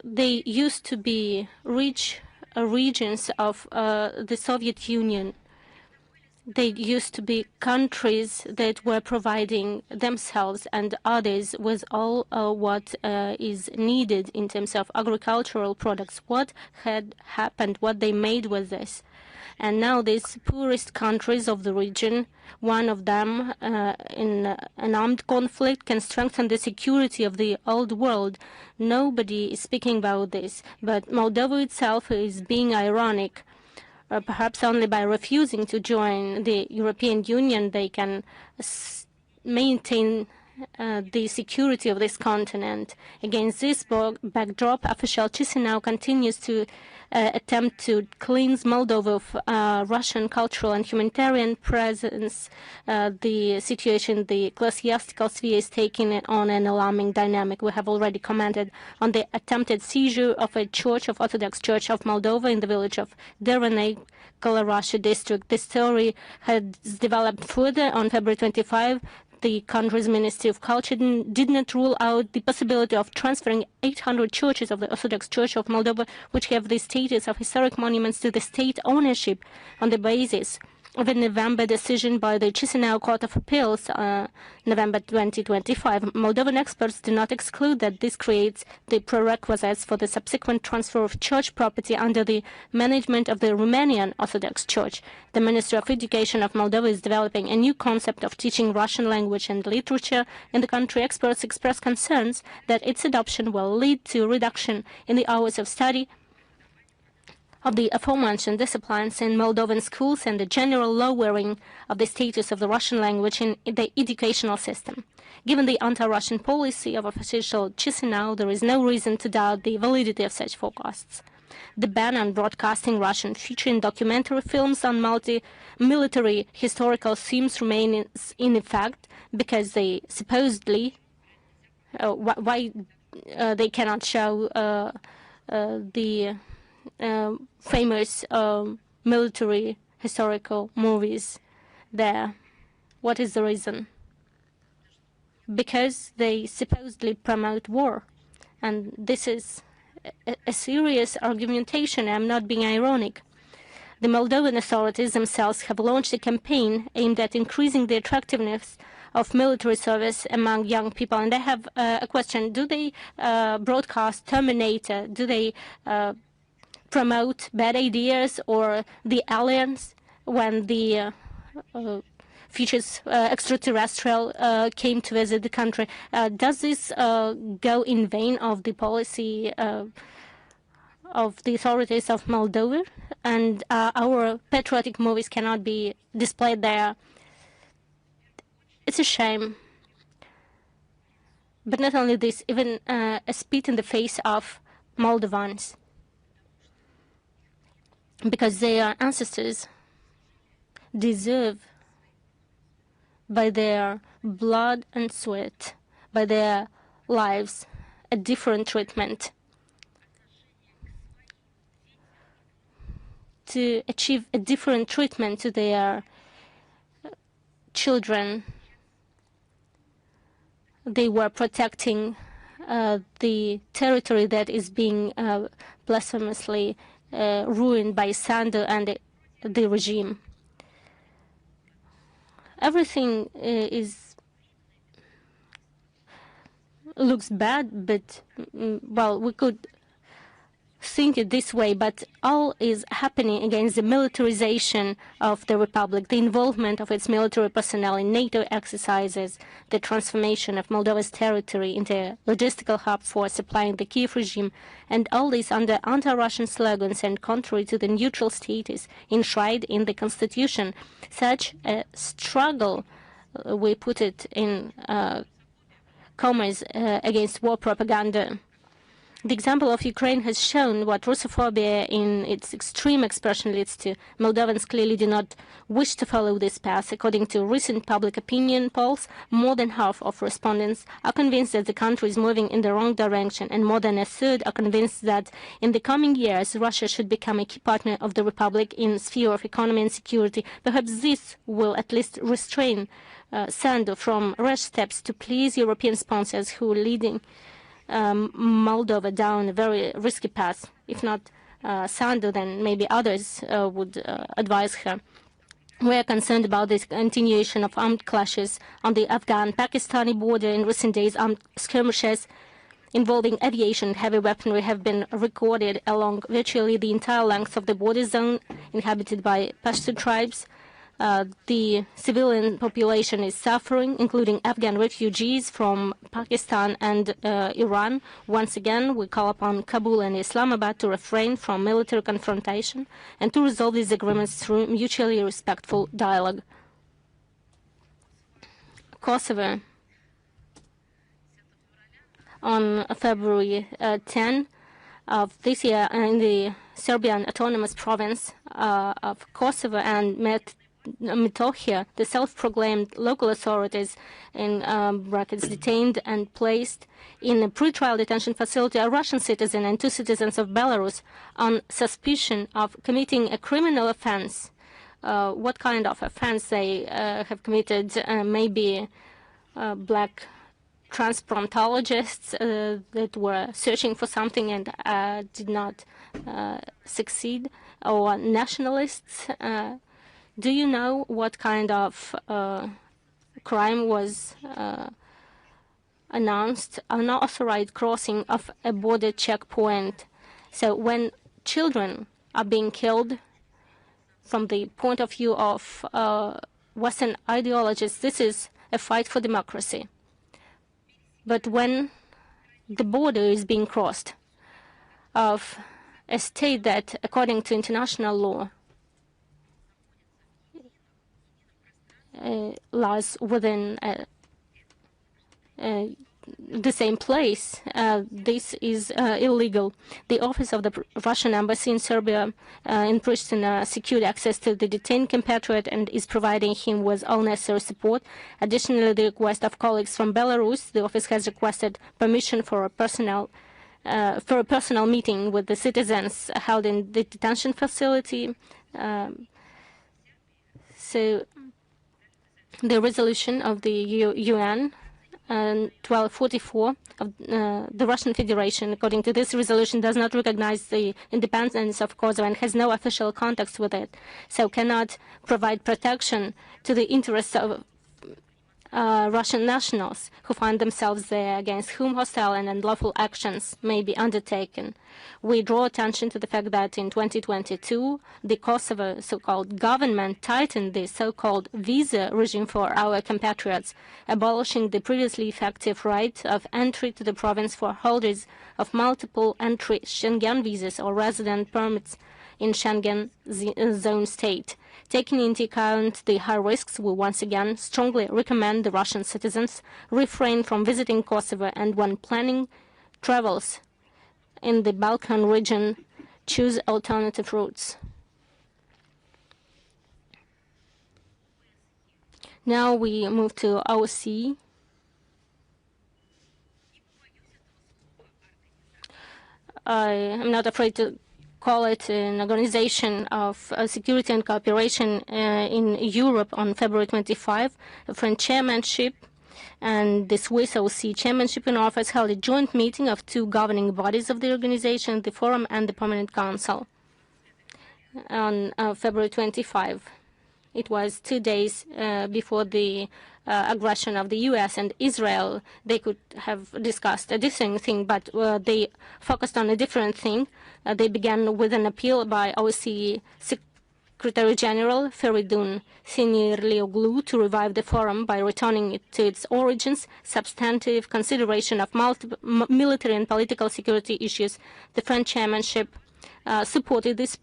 they used to be rich regions of the Soviet Union. They used to be countries that were providing themselves and others with all what is needed in terms of agricultural products. What had happened, what they made with this? And now these poorest countries of the region, one of them in an armed conflict, can strengthen the security of the old world. Nobody is speaking about this, but Moldova itself is being ironic. Perhaps only by refusing to join the European Union they can maintain the security of this continent. Against this backdrop, official Chisinau continues to attempt to cleanse Moldova of Russian cultural and humanitarian presence. The situation, the ecclesiastical sphere is taking on an alarming dynamic. We have already commented on the attempted seizure of a church of Orthodox Church of Moldova in the village of Derenei, Kalarashi district. The story has developed further on February 25. The country's Ministry of Culture did not rule out the possibility of transferring 800 churches of the Orthodox Church of Moldova, which have the status of historic monuments, to the state ownership on the basis of a November decision by the Chisinau Court of Appeals, November 2025. Moldovan experts do not exclude that this creates the prerequisites for the subsequent transfer of church property under the management of the Romanian Orthodox Church. The Ministry of Education of Moldova is developing a new concept of teaching Russian language and literature in the country. Experts express concerns that its adoption will lead to a reduction in the hours of study of the aforementioned disciplines in Moldovan schools and the general lowering of the status of the Russian language in the educational system. Given the anti-Russian policy of official Chisinau, there is no reason to doubt the validity of such forecasts. The ban on broadcasting Russian featuring documentary films on military historical themes remains in effect because they supposedly why they cannot show the famous military historical movies there. What is the reason? Because they supposedly promote war. And this is a serious argumentation. I'm not being ironic. The Moldovan authorities themselves have launched a campaign aimed at increasing the attractiveness of military service among young people. And I have a question. Do they broadcast Terminator? Do they promote bad ideas or the aliens when the features extraterrestrial came to visit the country? Does this go in vain of the policy of the authorities of Moldova? And our patriotic movies cannot be displayed there. It's a shame. But not only this, even a spit in the face of Moldovans, because their ancestors deserve, by their blood and sweat, by their lives, a different treatment. To achieve a different treatment to their children, they were protecting the territory that is being blasphemously ruined by Sandu and the regime. Everything looks bad, but well, we could think it this way, but all is happening against the militarization of the republic, the involvement of its military personnel in NATO exercises, the transformation of Moldova's territory into a logistical hub for supplying the Kiev regime, and all this under anti-Russian slogans and contrary to the neutral status enshrined in the constitution. Such a struggle, we put it in commas, against war propaganda. The example of Ukraine has shown what Russophobia in its extreme expression leads to. Moldovans clearly do not wish to follow this path. According to recent public opinion polls, more than half of respondents are convinced that the country is moving in the wrong direction, and more than a third are convinced that in the coming years Russia should become a key partner of the republic in the sphere of economy and security. Perhaps this will at least restrain Sandu from rash steps to please European sponsors who are leading Moldova down a very risky path. If not Sandu, then maybe others would advise her. We are concerned about this continuation of armed clashes on the Afghan-Pakistani border. In recent days, armed skirmishes involving aviation and heavy weaponry have been recorded along virtually the entire length of the border zone inhabited by Pashto tribes. The civilian population is suffering, including Afghan refugees from Pakistan and Iran. Once again, we call upon Kabul and Islamabad to refrain from military confrontation and to resolve these agreements through mutually respectful dialogue. Kosovo. On February 10 of this year, in the Serbian autonomous province of Kosovo and Metohija, the self-proclaimed local authorities in brackets detained and placed in a pre-trial detention facility a Russian citizen and 2 citizens of Belarus on suspicion of committing a criminal offense. What kind of offense they have committed? Maybe black transplantologists that were searching for something and did not succeed, or nationalists. Do you know what kind of crime was announced? Unauthorized crossing of a border checkpoint. So when children are being killed from the point of view of Western ideologies, this is a fight for democracy. But when the border is being crossed of a state that, according to international law, lies within the same place, this is illegal. The office of the Russian embassy in Serbia in Pristina secured access to the detained compatriot and is providing him with all necessary support. Additionally, the request of colleagues from Belarus, the office has requested permission for a personal meeting with the citizens held in the detention facility. So the resolution of the UN 1244 of the Russian Federation, according to this resolution, does not recognize the independence of Kosovo and has no official contacts with it, so cannot provide protection to the interests of Russian nationals who find themselves there, against whom hostile and unlawful actions may be undertaken. We draw attention to the fact that in 2022, the Kosovo so-called government tightened the so-called visa regime for our compatriots, abolishing the previously effective right of entry to the province for holders of multiple entry Schengen visas or resident permits in Schengen zone state. Taking into account the high risks, we once again strongly recommend the Russian citizens refrain from visiting Kosovo and when planning travels in the Balkan region, choose alternative routes. Now we move to OSCE. I am not afraid to call it an organization of security and cooperation in Europe on February 25. The French chairmanship and the Swiss OSCE chairmanship in office held a joint meeting of two governing bodies of the organization, the Forum and the Permanent Council, on February 25. It was 2 days before the aggression of the U.S. and Israel. They could have discussed a different thing, but they focused on a different thing. They began with an appeal by OSCE Secretary General Feridun Sinirlioglu to revive the forum by returning it to its origins, substantive consideration of military and political security issues. The French chairmanship supported this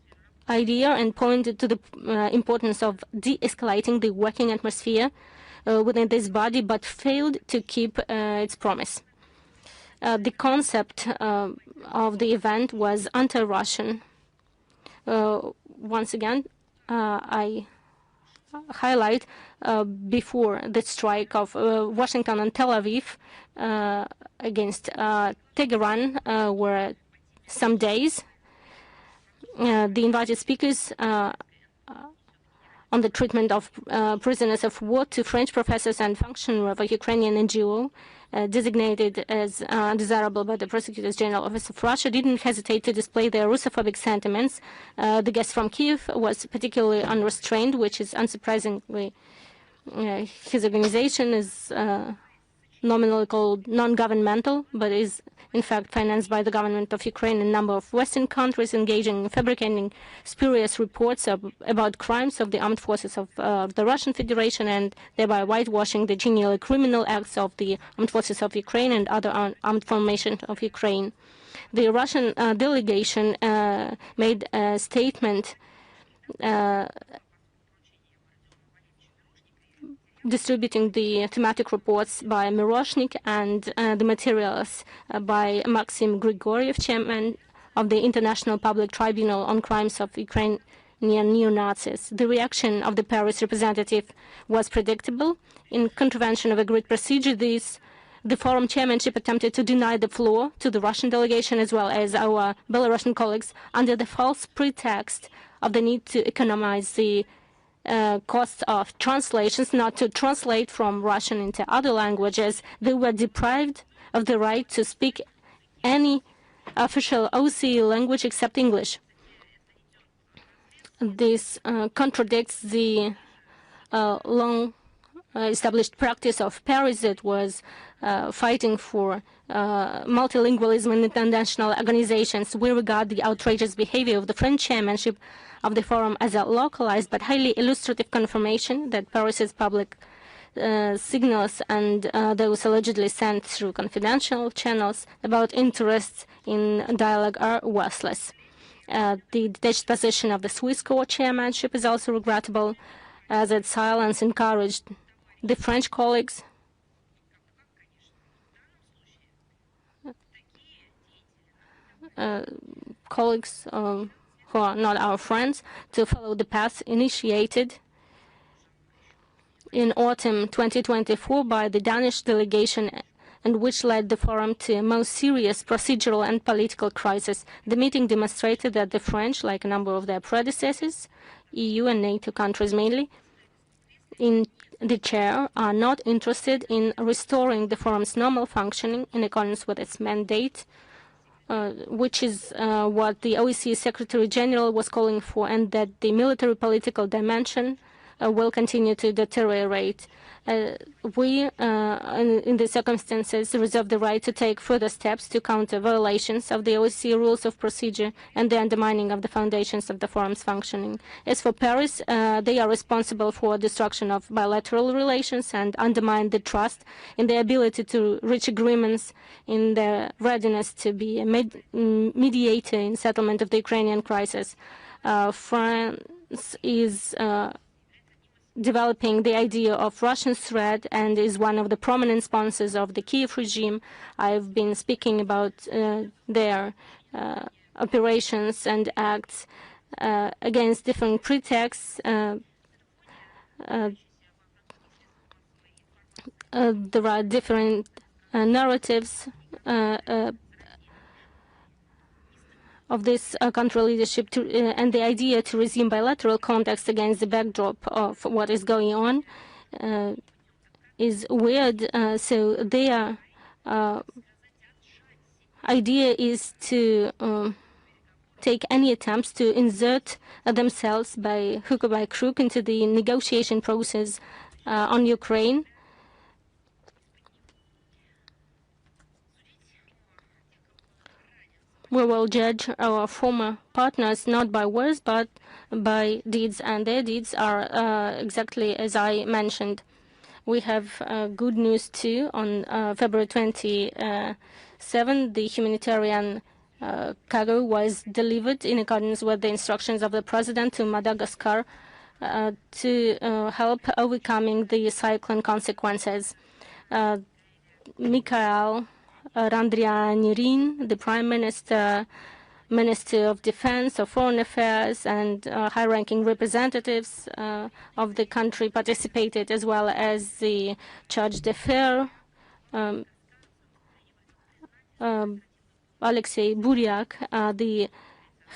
idea and pointed to the importance of de-escalating the working atmosphere within this body, but failed to keep its promise. The concept of the event was anti-Russian. Once again, I highlight before the strike of Washington and Tel Aviv against Tehran were some days. The invited speakers on the treatment of prisoners of war to French professors and functionaries of a Ukrainian NGO designated as undesirable by the Prosecutor's General Office of Russia didn't hesitate to display their Russophobic sentiments. The guest from Kiev was particularly unrestrained, which is unsurprisingly. His organization is nominally called non-governmental, but is in fact financed by the government of Ukraine and a number of Western countries engaging in fabricating spurious reports about crimes of the armed forces of the Russian Federation and thereby whitewashing the genuinely criminal acts of the armed forces of Ukraine and other armed formations of Ukraine. The Russian delegation made a statement distributing the thematic reports by Miroshnik and the materials by Maxim Grigoriev, chairman of the International Public Tribunal on Crimes of Ukrainian Neo-Nazis. The reaction of the Paris representative was predictable. In contravention of agreed procedure, the forum chairmanship attempted to deny the floor to the Russian delegation as well as our Belarusian colleagues under the false pretext of the need to economize the costs of translations, not to translate from Russian into other languages. They were deprived of the right to speak any official OSCE language except English. This contradicts the long established practice of Paris that was fighting for multilingualism in international organizations. We regard the outrageous behavior of the French chairmanship of the forum as a localized but highly illustrative confirmation that Paris's public signals and those allegedly sent through confidential channels about interests in dialogue are worthless. The detached position of the Swiss co-chairmanship is also regrettable, as its silence encouraged the French colleagues who are not our friends to follow the path initiated in autumn 2024 by the Danish delegation, and which led the forum to a most serious procedural and political crisis. The meeting demonstrated that the French, like a number of their predecessors, EU and NATO countries mainly, in the chair, are not interested in restoring the forum's normal functioning in accordance with its mandate, which is what the OSCE Secretary General was calling for, and that the military political dimension will continue to deteriorate. We, in the circumstances, reserve the right to take further steps to counter violations of the OSCE rules of procedure and the undermining of the foundations of the forum's functioning. As for Paris, they are responsible for destruction of bilateral relations and undermine the trust in their ability to reach agreements, in their readiness to be a mediator in settlement of the Ukrainian crisis. France is developing the idea of Russian threat and is one of the prominent sponsors of the Kiev regime. I've been speaking about their operations and acts against different pretexts. There are different narratives of this country leadership and the idea to resume bilateral contacts against the backdrop of what is going on is weird. So their idea is to take any attempts to insert themselves by hook or by crook into the negotiation process on Ukraine. We will judge our former partners not by words but by deeds, and their deeds are exactly as I mentioned. We have good news too. On February 27, the humanitarian cargo was delivered in accordance with the instructions of the president to Madagascar to help overcoming the cyclone consequences. Mikhail Randrianirin, the Prime Minister, Minister of Defense, of Foreign Affairs, and high-ranking representatives of the country participated, as well as the Charge d'Affaires, Alexei Buryak, the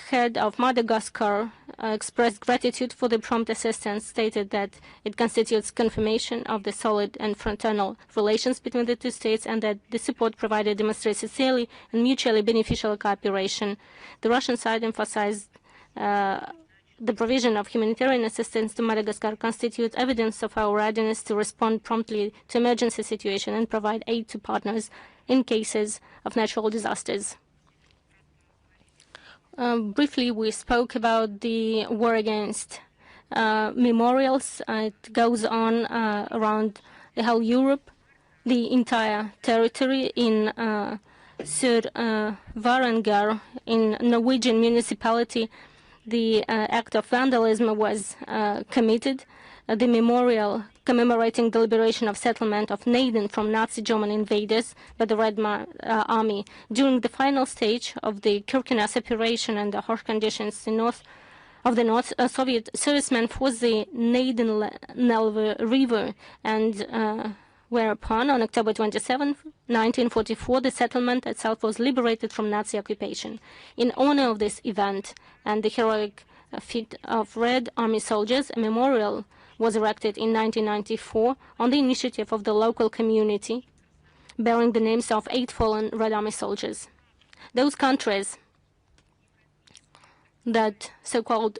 head of Madagascar, expressed gratitude for the prompt assistance, stated that it constitutes confirmation of the solid and fraternal relations between the two states, and that the support provided demonstrates sincerely and mutually beneficial cooperation. The Russian side emphasized the provision of humanitarian assistance to Madagascar constitutes evidence of our readiness to respond promptly to emergency situations and provide aid to partners in cases of natural disasters. Briefly, we spoke about the war against memorials. It goes on around the whole Europe, the entire territory in Sør-Varanger, in Norwegian municipality. The act of vandalism was committed. The memorial commemorating the liberation of settlement of Naden from Nazi German invaders by the Red Army. During the final stage of the Kirkenes operation and the harsh conditions in the north, Soviet servicemen forced the Naden-Nelve River, and whereupon, on October 27, 1944, the settlement itself was liberated from Nazi occupation. In honor of this event and the heroic feet of Red Army soldiers. A memorial was erected in 1994 on the initiative of the local community, bearing the names of 8 fallen Red Army soldiers. Those countries that so-called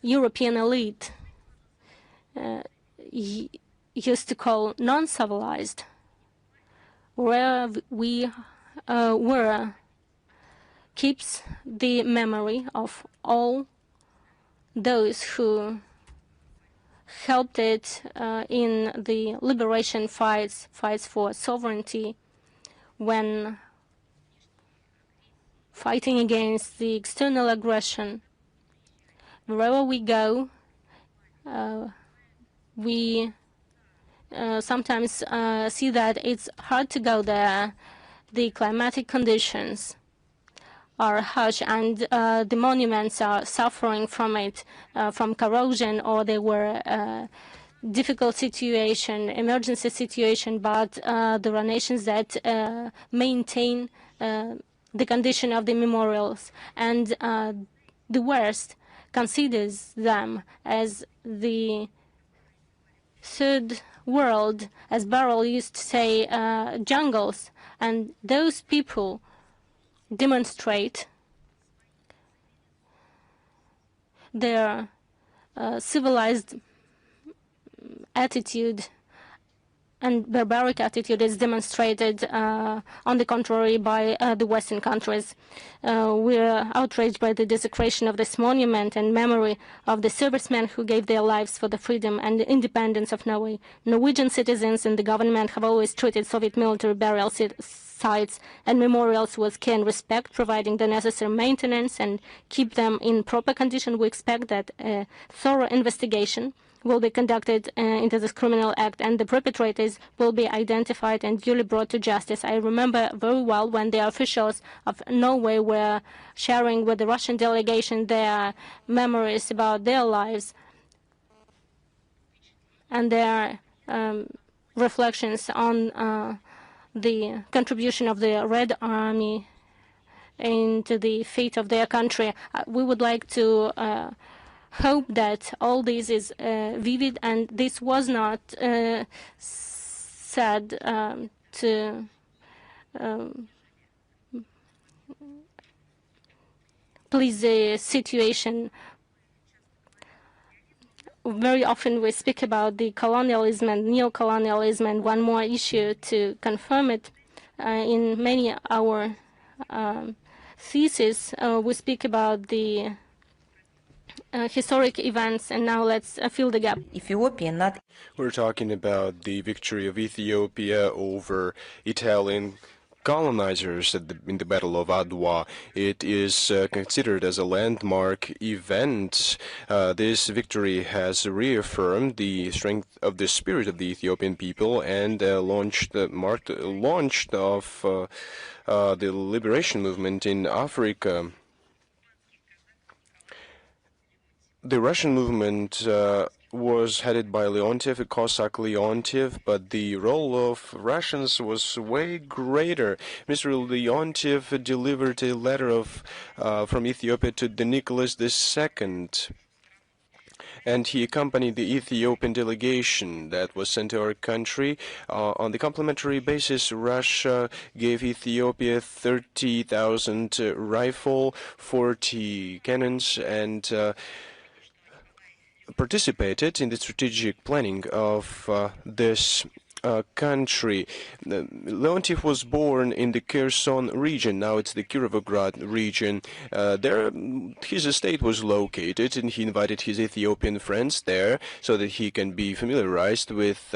European elite used to call non-civilized, where we were, keeps the memory of all those who helped it in the liberation fights for sovereignty, when fighting against the external aggression. Wherever we go, we sometimes see that it's hard to go there. The climatic conditions are harsh, and the monuments are suffering from it, from corrosion, or they were difficult situation, emergency situation, but there are nations that maintain the condition of the memorials, and the West considers them as the third world, as Barrel used to say, jungles, and those people demonstrate their civilized attitude, and barbaric attitude is demonstrated, on the contrary, by the Western countries. We are outraged by the desecration of this monument and memory of the servicemen who gave their lives for the freedom and independence of Norway. Norwegian citizens and the government have always treated Soviet military burial sites and memorials with care and respect, providing the necessary maintenance and keep them in proper condition. We expect that a thorough investigation will be conducted into this criminal act, and the perpetrators will be identified and duly brought to justice. I remember very well when the officials of Norway were sharing with the Russian delegation their memories about their lives and their reflections on the contribution of the Red Army into the fate of their country. We would like to hope that all this is vivid, and this was not said to please the situation. Very often we speak about the colonialism and neo-colonialism, and one more issue to confirm it. In many our theses, we speak about the historic events, and now let's fill the gap. We're talking about the victory of Ethiopia over Italian colonizers in the Battle of Adwa. It is considered as a landmark event. This victory has reaffirmed the strength of the spirit of the Ethiopian people and marked the launch of the liberation movement in Africa. The Russian movement was headed by Leontiev, a Cossack Leontiev, but the role of Russians was way greater. Mr. Leontiev delivered a letter from Ethiopia to the Nicholas II, and he accompanied the Ethiopian delegation that was sent to our country. On the complimentary basis, Russia gave Ethiopia 30,000 rifle, 40 cannons, and participated in the strategic planning of this country. Leontiev was born in the Kherson region. Now it's the Kirovograd region. There, his estate was located, and he invited his Ethiopian friends there so that he can be familiarized with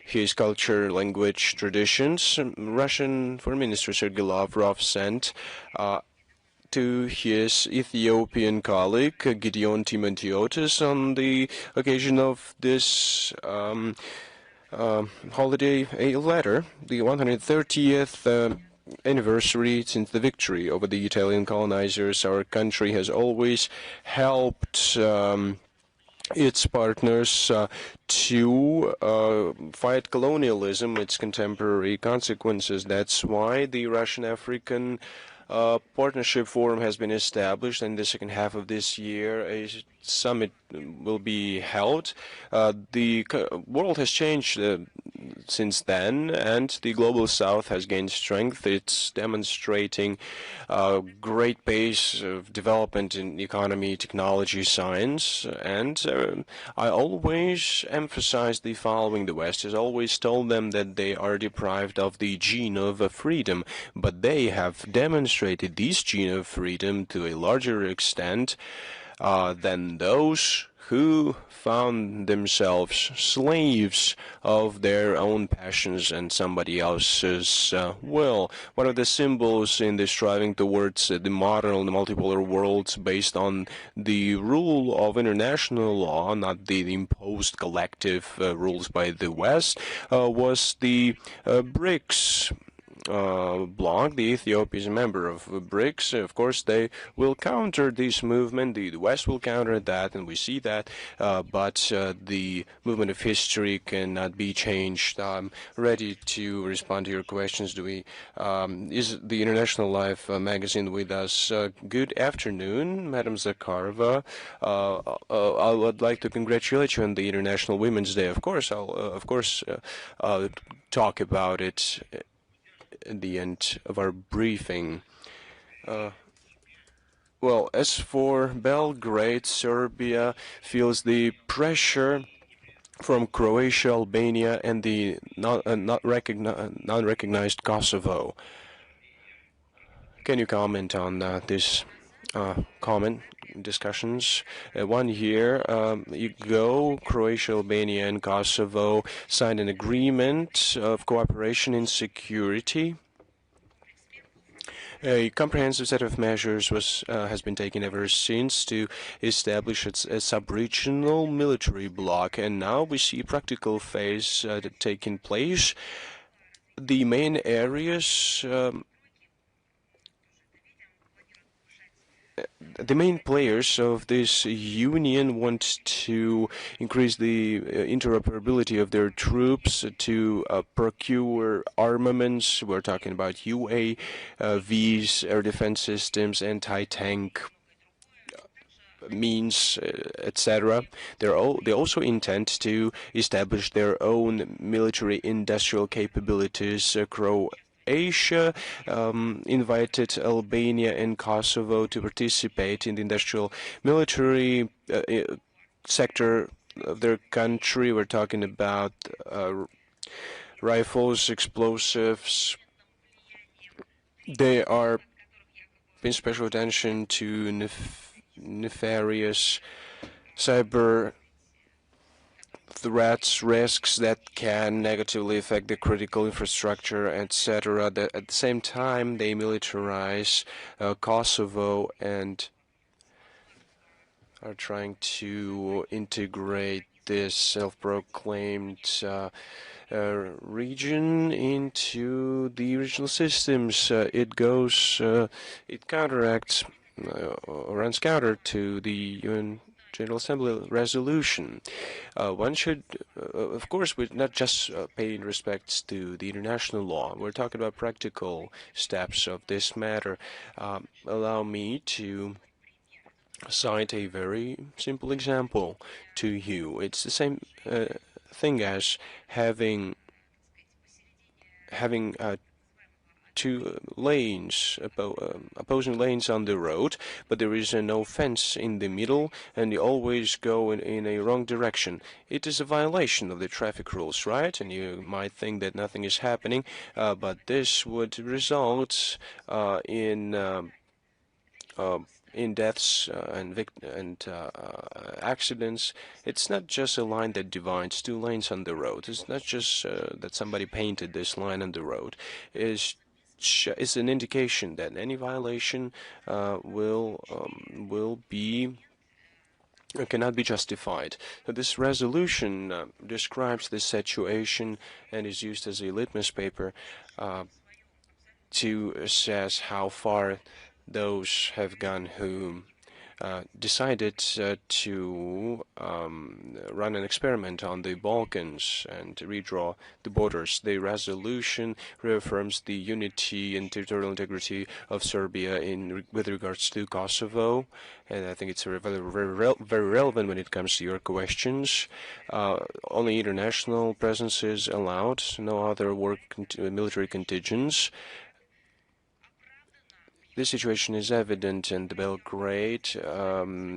his culture, language, traditions. Russian Foreign Minister Sergei Lavrov sent to his Ethiopian colleague Gideon Timotheotis on the occasion of this holiday a letter, the 130th anniversary since the victory over the Italian colonizers. Our country has always helped its partners to fight colonialism, its contemporary consequences. That's why the Russian African A partnership forum has been established, and in the second half of this year, a summit will be held. The world has changed since then, and the global south has gained strength. It's demonstrating a great pace of development in economy, technology, science, and I always emphasize the following. The West has always told them that they are deprived of the gene of freedom, but they have demonstrated this gene of freedom to a larger extent than those who found themselves slaves of their own passions and somebody else's will. One of the symbols in the striving towards the modern multipolar world based on the rule of international law, not the imposed collective rules by the West, was the BRICS bloc. The Ethiopia is a member of BRICS. Of course, they will counter this movement. The West will counter that, and we see that. But the movement of history cannot be changed. I'm ready to respond to your questions. Is the International Life magazine with us? Good afternoon, Madam Zakharova. I would like to congratulate you on the International Women's Day. Of course, I'll talk about it at the end of our briefing. Well, as for Belgrade, Serbia feels the pressure from Croatia, Albania, and the non-recognized Kosovo. Can you comment on this comment discussions? 1 year ago, Croatia, Albania, and Kosovo signed an agreement of cooperation in security. A comprehensive set of measures has been taken ever since to establish a sub-regional military bloc, and now we see a practical phase taking place. The main areas the main players of this union want to increase the interoperability of their troops to procure armaments. We're talking about UAVs, air defense systems, anti-tank means, etc. They also intend to establish their own military industrial capabilities. Croatia invited Albania and Kosovo to participate in the industrial military sector of their country. We're talking about rifles, explosives. They are paying special attention to nefarious cyber threats, risks that can negatively affect the critical infrastructure, etc. At the same time, they militarize Kosovo and are trying to integrate this self-proclaimed region into the regional systems. It counteracts or runs counter to the UN General Assembly resolution. One should, of course, we're not just paying respects to the international law. We're talking about practical steps of this matter. Allow me to cite a very simple example to you. It's the same thing as having two lanes, opposing lanes on the road, but there is no fence in the middle, and you always go in a wrong direction. It is a violation of the traffic rules, right? And you might think that nothing is happening, but this would result in deaths and accidents. It's not just a line that divides two lanes on the road. It's not just that somebody painted this line on the road. It's an indication that any violation cannot be justified. This resolution describes this situation and is used as a litmus paper to assess how far those have gone who decided to run an experiment on the Balkans and redraw the borders. The resolution reaffirms the unity and territorial integrity of Serbia with regards to Kosovo, and I think it's very relevant when it comes to your questions. Only international presence is allowed, no other military contingents. This situation is evident, and Belgrade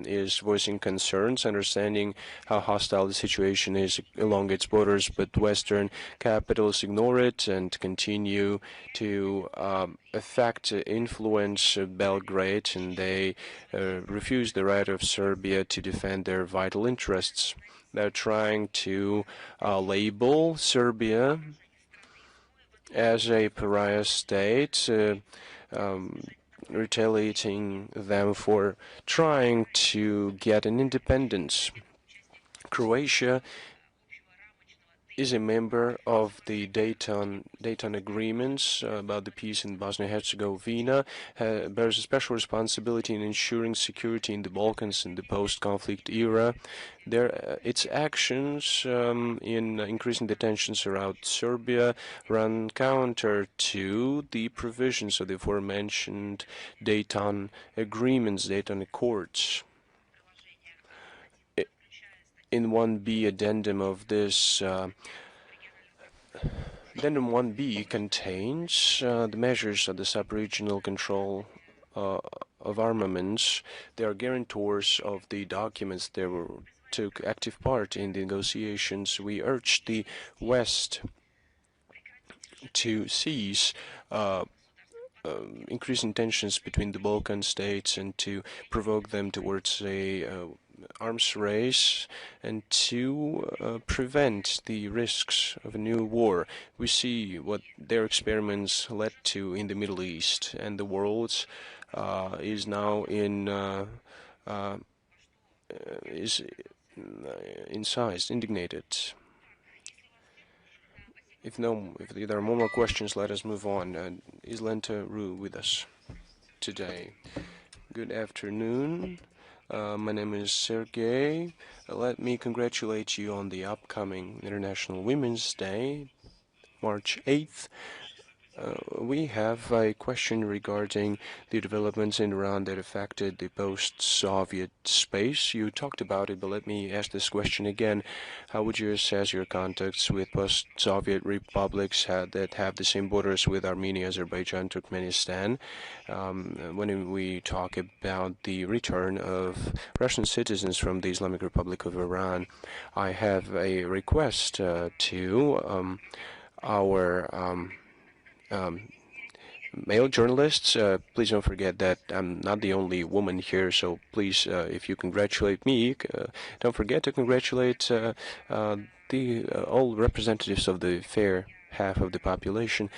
is voicing concerns, understanding how hostile the situation is along its borders, but Western capitals ignore it and continue to influence Belgrade, and they refuse the right of Serbia to defend their vital interests. They're trying to label Serbia as a pariah state, retaliating them for trying to get an independence. Croatia is a member of the Dayton agreements about the peace in Bosnia-Herzegovina, bears a special responsibility in ensuring security in the Balkans in the post-conflict era. Its actions in increasing the tensions around Serbia run counter to the provisions of the aforementioned Dayton agreements, Dayton Accords. In 1B addendum of this, addendum 1B contains the measures of the sub-regional control of armaments. They are guarantors of the documents that took active part in the negotiations. We urged the West to cease increasing tensions between the Balkan states and to provoke them towards a arms race and to prevent the risks of a new war. We see what their experiments led to in the Middle East, and the world is now indignated. If there are more questions, let us move on. Is Lenta Ru with us today? Good afternoon. My name is Sergey. Let me congratulate you on the upcoming International Women's Day, March 8th. We have a question regarding the developments in Iran that affected the post-Soviet space. You talked about it, but let me ask this question again. How would you assess your contacts with post-Soviet republics that have the same borders with Armenia, Azerbaijan, Turkmenistan? When we talk about the return of Russian citizens from the Islamic Republic of Iran, I have a request to our male journalists. Please don't forget that I'm not the only woman here, so please, if you congratulate me, don't forget to congratulate all representatives of the fair half of the population.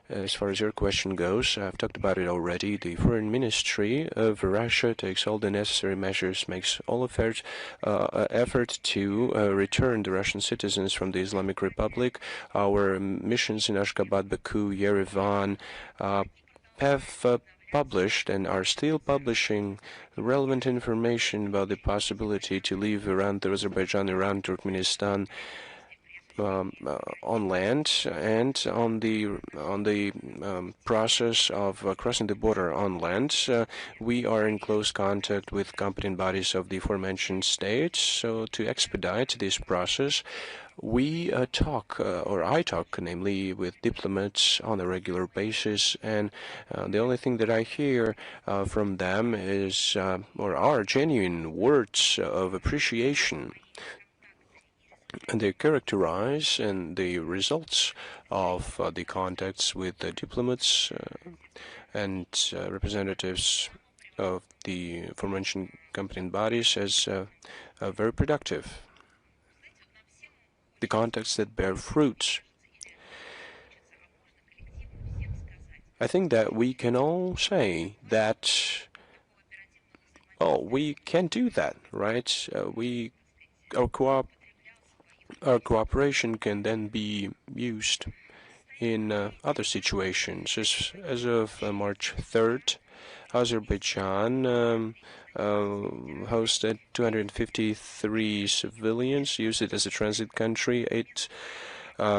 As far as your question goes, I've talked about it already. The Foreign Ministry of Russia takes all the necessary measures, makes all effort to return the Russian citizens from the Islamic Republic. Our missions in Ashgabat, Baku, Yerevan have published and are still publishing relevant information about the possibility to leave Iran through Azerbaijan, Iran, Turkmenistan, on land, and on the process of crossing the border on land. We are in close contact with competent bodies of the aforementioned states. So to expedite this process, we I talk, namely, with diplomats on a regular basis, and the only thing that I hear from them is are genuine words of appreciation. And they characterize and the results of the contacts with the diplomats and representatives of the aforementioned competent bodies as very productive. The contacts that bear fruits. I think that we can all say that, we can do that, right? Our cooperation can then be used in other situations. As of March 3rd, Azerbaijan hosted 253 civilians, used it as a transit country. 8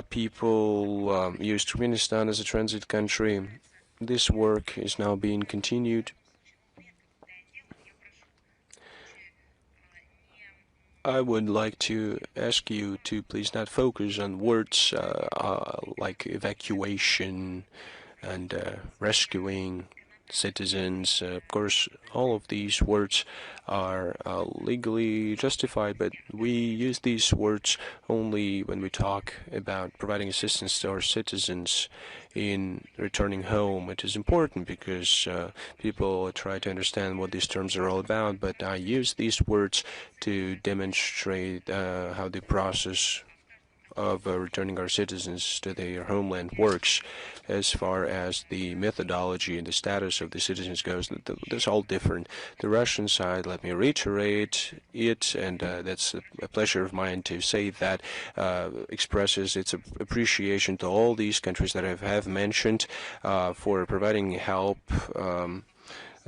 people used Turkmenistan as a transit country. This work is now being continued. I would like to ask you to please not focus on words like evacuation and rescuing citizens. Of course, all of these words are legally justified, but we use these words only when we talk about providing assistance to our citizens in returning home. It is important because people try to understand what these terms are all about, but I use these words to demonstrate how the process of returning our citizens to their homeland works. As far as the methodology and the status of the citizens goes, that's all different. The Russian side, let me reiterate it, and that's a pleasure of mine to say that, expresses its appreciation to all these countries that I have mentioned for providing help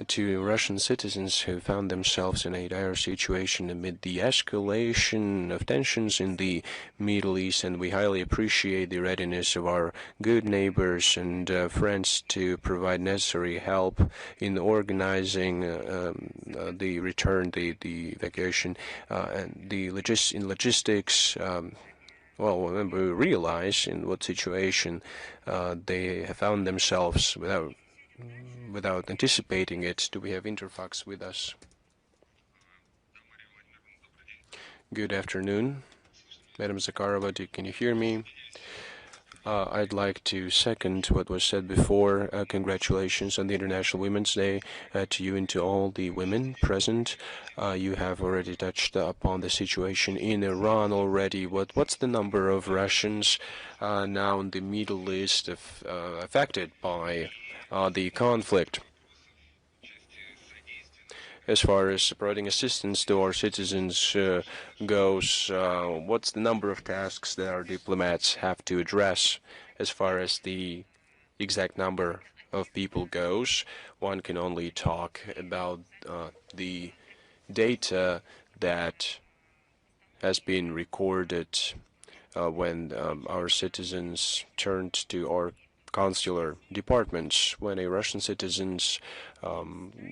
to Russian citizens who found themselves in a dire situation amid the escalation of tensions in the Middle East, and we highly appreciate the readiness of our good neighbors and friends to provide necessary help in organizing the return, the evacuation, and in logistics. Well, when we realize in what situation they have found themselves without anticipating it. Do we have Interfax with us? Good afternoon, Madam Zakharova. Can you hear me? I'd like to second what was said before. Congratulations on the International Women's Day to you and to all the women present. You have already touched upon the situation in Iran already. What's the number of Russians now in the Middle East affected by the conflict? As far as providing assistance to our citizens goes, what's the number of tasks that our diplomats have to address? As far as the exact number of people goes, one can only talk about the data that has been recorded when our citizens turned to our consular departments. When a Russian citizen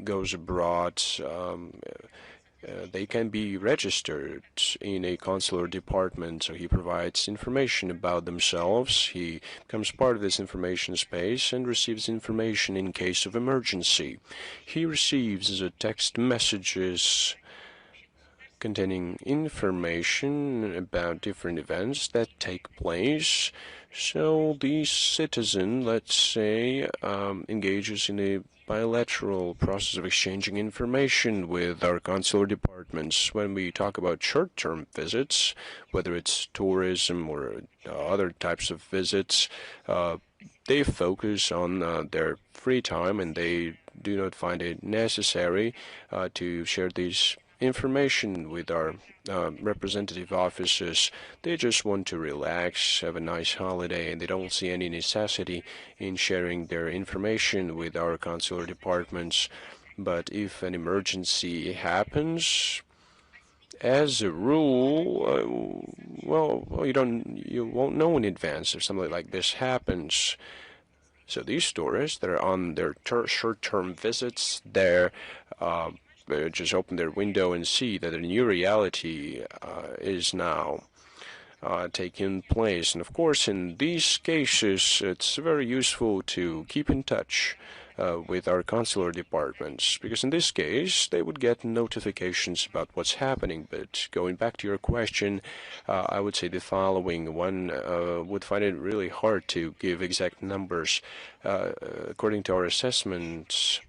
goes abroad, they can be registered in a consular department, so he provides information about themselves. He becomes part of this information space and receives information in case of emergency. He receives text messages containing information about different events that take place. So the citizen, let's say, engages in a bilateral process of exchanging information with our consular departments. When we talk about short-term visits, whether it's tourism or other types of visits, they focus on their free time, and they do not find it necessary to share these information with our representative offices. They just want to relax, have a nice holiday, and they don't see any necessity in sharing their information with our consular departments. But if an emergency happens, as a rule, you won't know in advance if something like this happens. So these tourists that are on their short-term visits, they're just open their window and see that a new reality is now taking place. And of course, in these cases, it's very useful to keep in touch with our consular departments, because in this case, they would get notifications about what's happening. But going back to your question, I would say the following. One would find it really hard to give exact numbers. According to our assessments,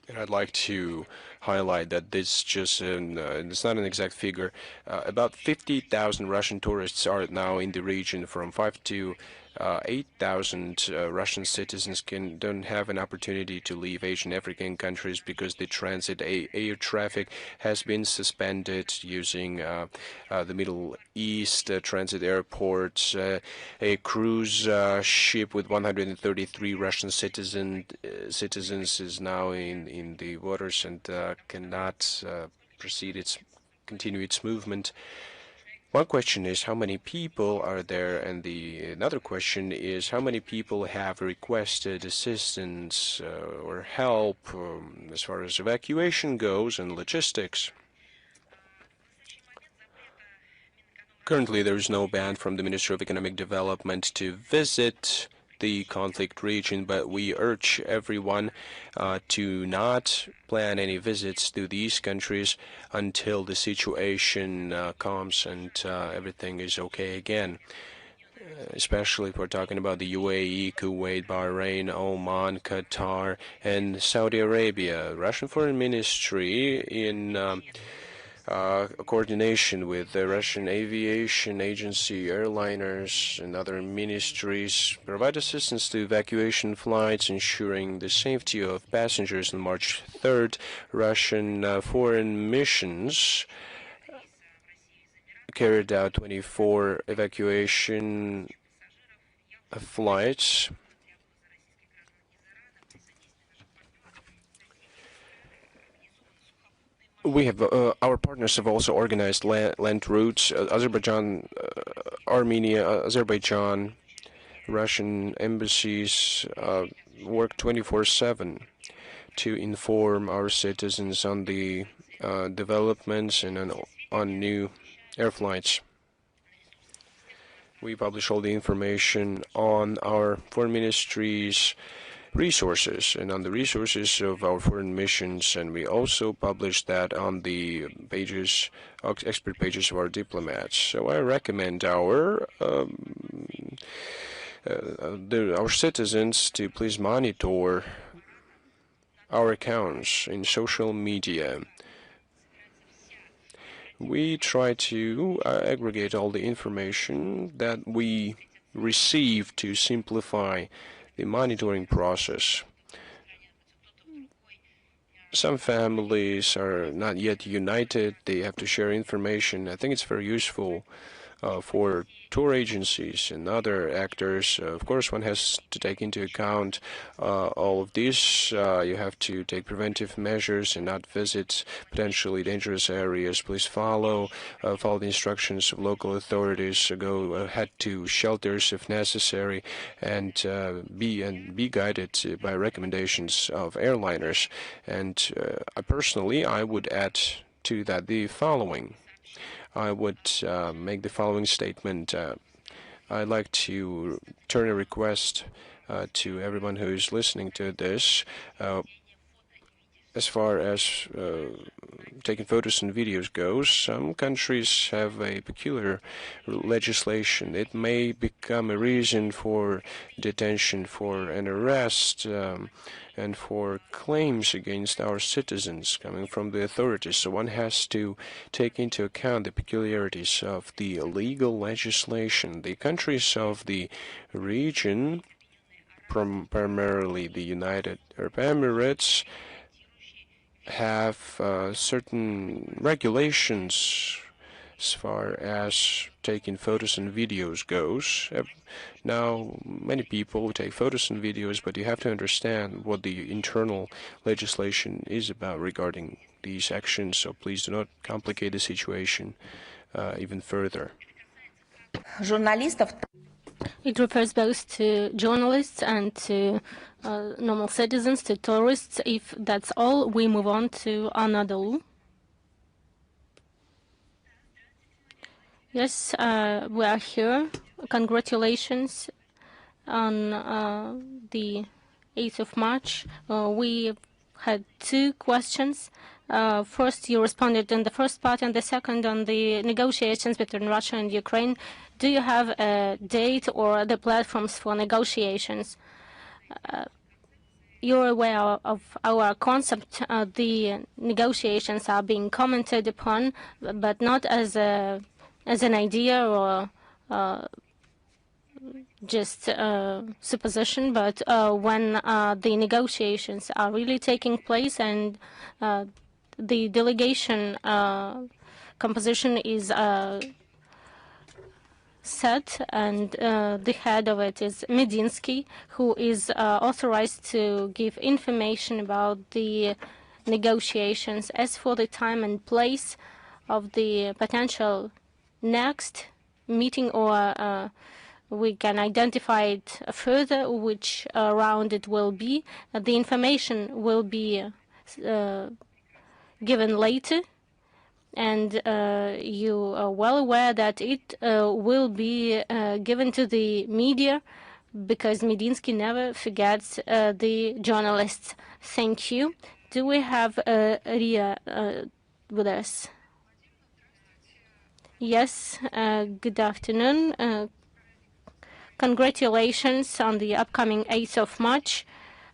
and I'd like to highlight that this just it's not an exact figure. About 50,000 Russian tourists are now in the region. From 5 to 8,000 Russian citizens don't have an opportunity to leave Asian African countries because the transit air traffic has been suspended using the Middle East transit airports. A cruise ship with 133 Russian citizens is now in the waters and cannot continue its movement. One question is how many people are there, and another question is how many people have requested assistance or help as far as evacuation goes and logistics. Currently, there is no ban from the Ministry of Economic Development to visit the conflict region, but we urge everyone to not plan any visits to these countries until the situation calms and everything is okay again. Especially if we're talking about the UAE, Kuwait, Bahrain, Oman, Qatar, and Saudi Arabia. Russian Foreign Ministry in coordination with the Russian Aviation Agency, airliners, and other ministries provide assistance to evacuation flights, ensuring the safety of passengers. On March 3rd, Russian foreign missions carried out 24 evacuation flights. We have our partners have also organized land routes. Azerbaijan, Armenia, Azerbaijan, Russian embassies work 24/7 to inform our citizens on the developments and on new air flights. We publish all the information on our foreign ministry's resources and on the resources of our foreign missions, and we also publish that on the pages, expert pages of our diplomats. So I recommend our citizens to please monitor our accounts in social media. We try to aggregate all the information that we receive to simplify the monitoring process. Some families are not yet united. They have to share information. I think it's very useful for tour agencies and other actors. Of course, one has to take into account all of this. You have to take preventive measures and not visit potentially dangerous areas. Please follow the instructions of local authorities. Go ahead to shelters if necessary, and be guided by recommendations of airliners. And personally, I would add to that the following. I would make the following statement. I'd like to turn a request to everyone who is listening to this. As far as taking photos and videos goes, some countries have a peculiar legislation. It may become a reason for detention, for an arrest, and for claims against our citizens coming from the authorities. So one has to take into account the peculiarities of the legal legislation. The countries of the region, primarily the United Arab Emirates, have certain regulations as far as taking photos and videos goes. Now, many people take photos and videos, but you have to understand what the internal legislation is about regarding these actions, so please do not complicate the situation even further. It refers both to journalists and to normal citizens, to tourists. If that's all, we move on to Anadolu. Yes, we are here. Congratulations on the 8th of March. We had two questions. First, you responded in the first part, and the second on the negotiations between Russia and Ukraine. Do you have a date or the platforms for negotiations? you're aware of our concept. The negotiations are being commented upon, but not as an idea or just supposition, but when the negotiations are really taking place and the delegation composition is set, and the head of it is Medinsky, who is authorized to give information about the negotiations. As for the time and place of the potential next meeting, or we can identify it further, which round it will be, the information will be given later. And you are well aware that it will be given to the media, because Medinsky never forgets the journalists. Thank you. Do we have Ria with us? Yes, good afternoon. Congratulations on the upcoming 8th of March,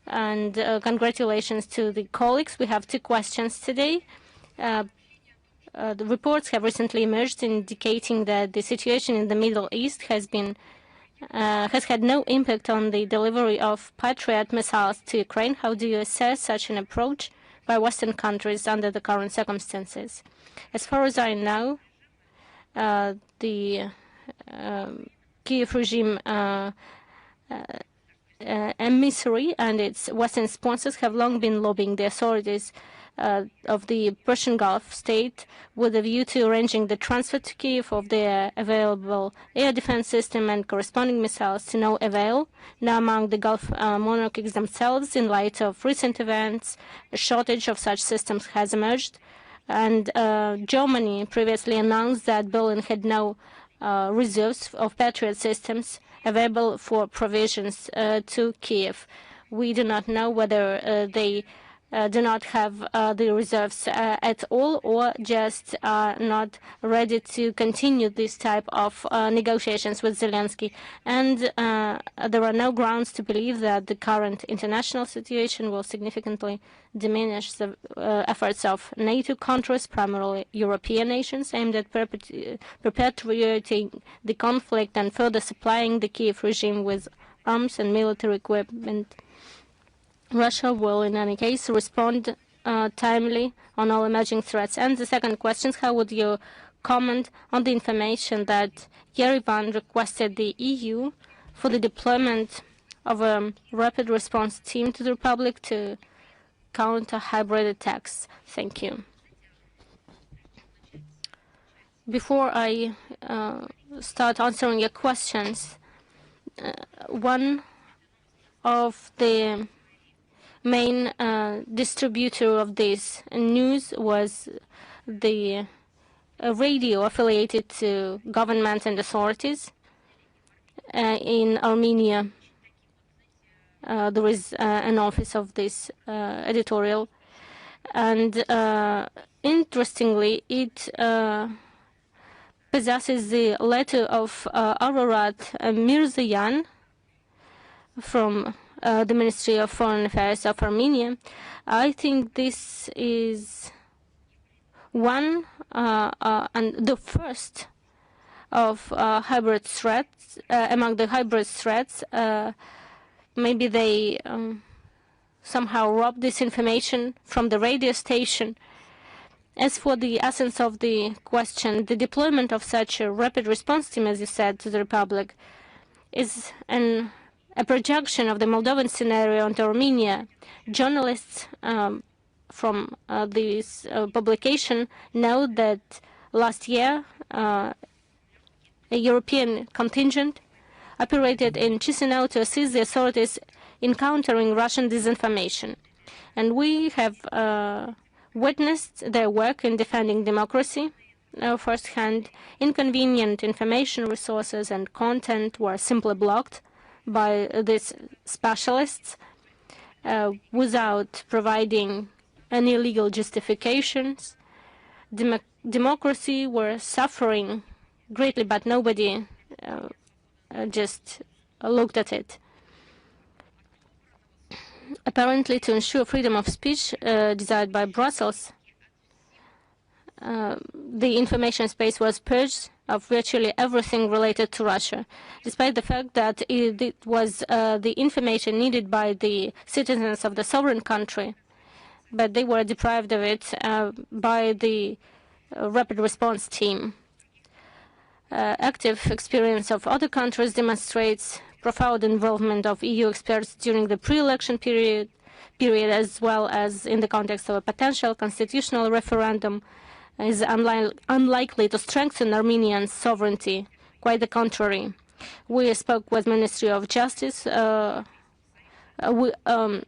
and congratulations to the colleagues. We have two questions today. The reports have recently emerged indicating that the situation in the Middle East has had no impact on the delivery of Patriot missiles to Ukraine. How do you assess such an approach by Western countries under the current circumstances? As far as I know, the Kiev regime emissary and its Western sponsors have long been lobbying the authorities of the Persian Gulf state with a view to arranging the transfer to Kiev of their available air defense system and corresponding missiles, to no avail. Now, among the Gulf monarchies themselves, in light of recent events, a shortage of such systems has emerged, and Germany previously announced that Berlin had no reserves of Patriot systems available for provisions to Kiev. We do not know whether they do not have the reserves at all, or just are not ready to continue this type of negotiations with Zelensky. And there are no grounds to believe that the current international situation will significantly diminish the efforts of NATO countries, primarily European nations, aimed at perpetuating the conflict and further supplying the Kiev regime with arms and military equipment. Russia will, in any case, respond timely on all emerging threats. And the second question is, how would you comment on the information that Yerevan requested the EU for the deployment of a rapid response team to the Republic to counter hybrid attacks? Thank you. Before I start answering your questions, one of the main distributor of this news was the radio affiliated to government and authorities in Armenia. There is an office of this editorial, and interestingly, it possesses the letter of Ararat Mirzayan from the Ministry of Foreign Affairs of Armenia. I think this is one and the first of hybrid threats. Among the hybrid threats, maybe they somehow robbed this information from the radio station. As for the essence of the question, the deployment of such a rapid response team, as you said, to the Republic, is a projection of the Moldovan scenario onto Armenia. Journalists from this publication know that last year a European contingent operated in Chisinau to assist the authorities in countering Russian disinformation. And we have witnessed their work in defending democracy. Firsthand, inconvenient information resources and content were simply blocked by these specialists without providing any legal justifications. Democracy were suffering greatly, but nobody just looked at it. Apparently, to ensure freedom of speech desired by Brussels, the information space was purged of virtually everything related to Russia, despite the fact that it was the information needed by the citizens of the sovereign country, but they were deprived of it by the rapid response team. Active experience of other countries demonstrates profound involvement of EU experts during the pre-election period, as well as in the context of a potential constitutional referendum, is unlikely to strengthen Armenian sovereignty. Quite the contrary. We spoke with Ministry of Justice. We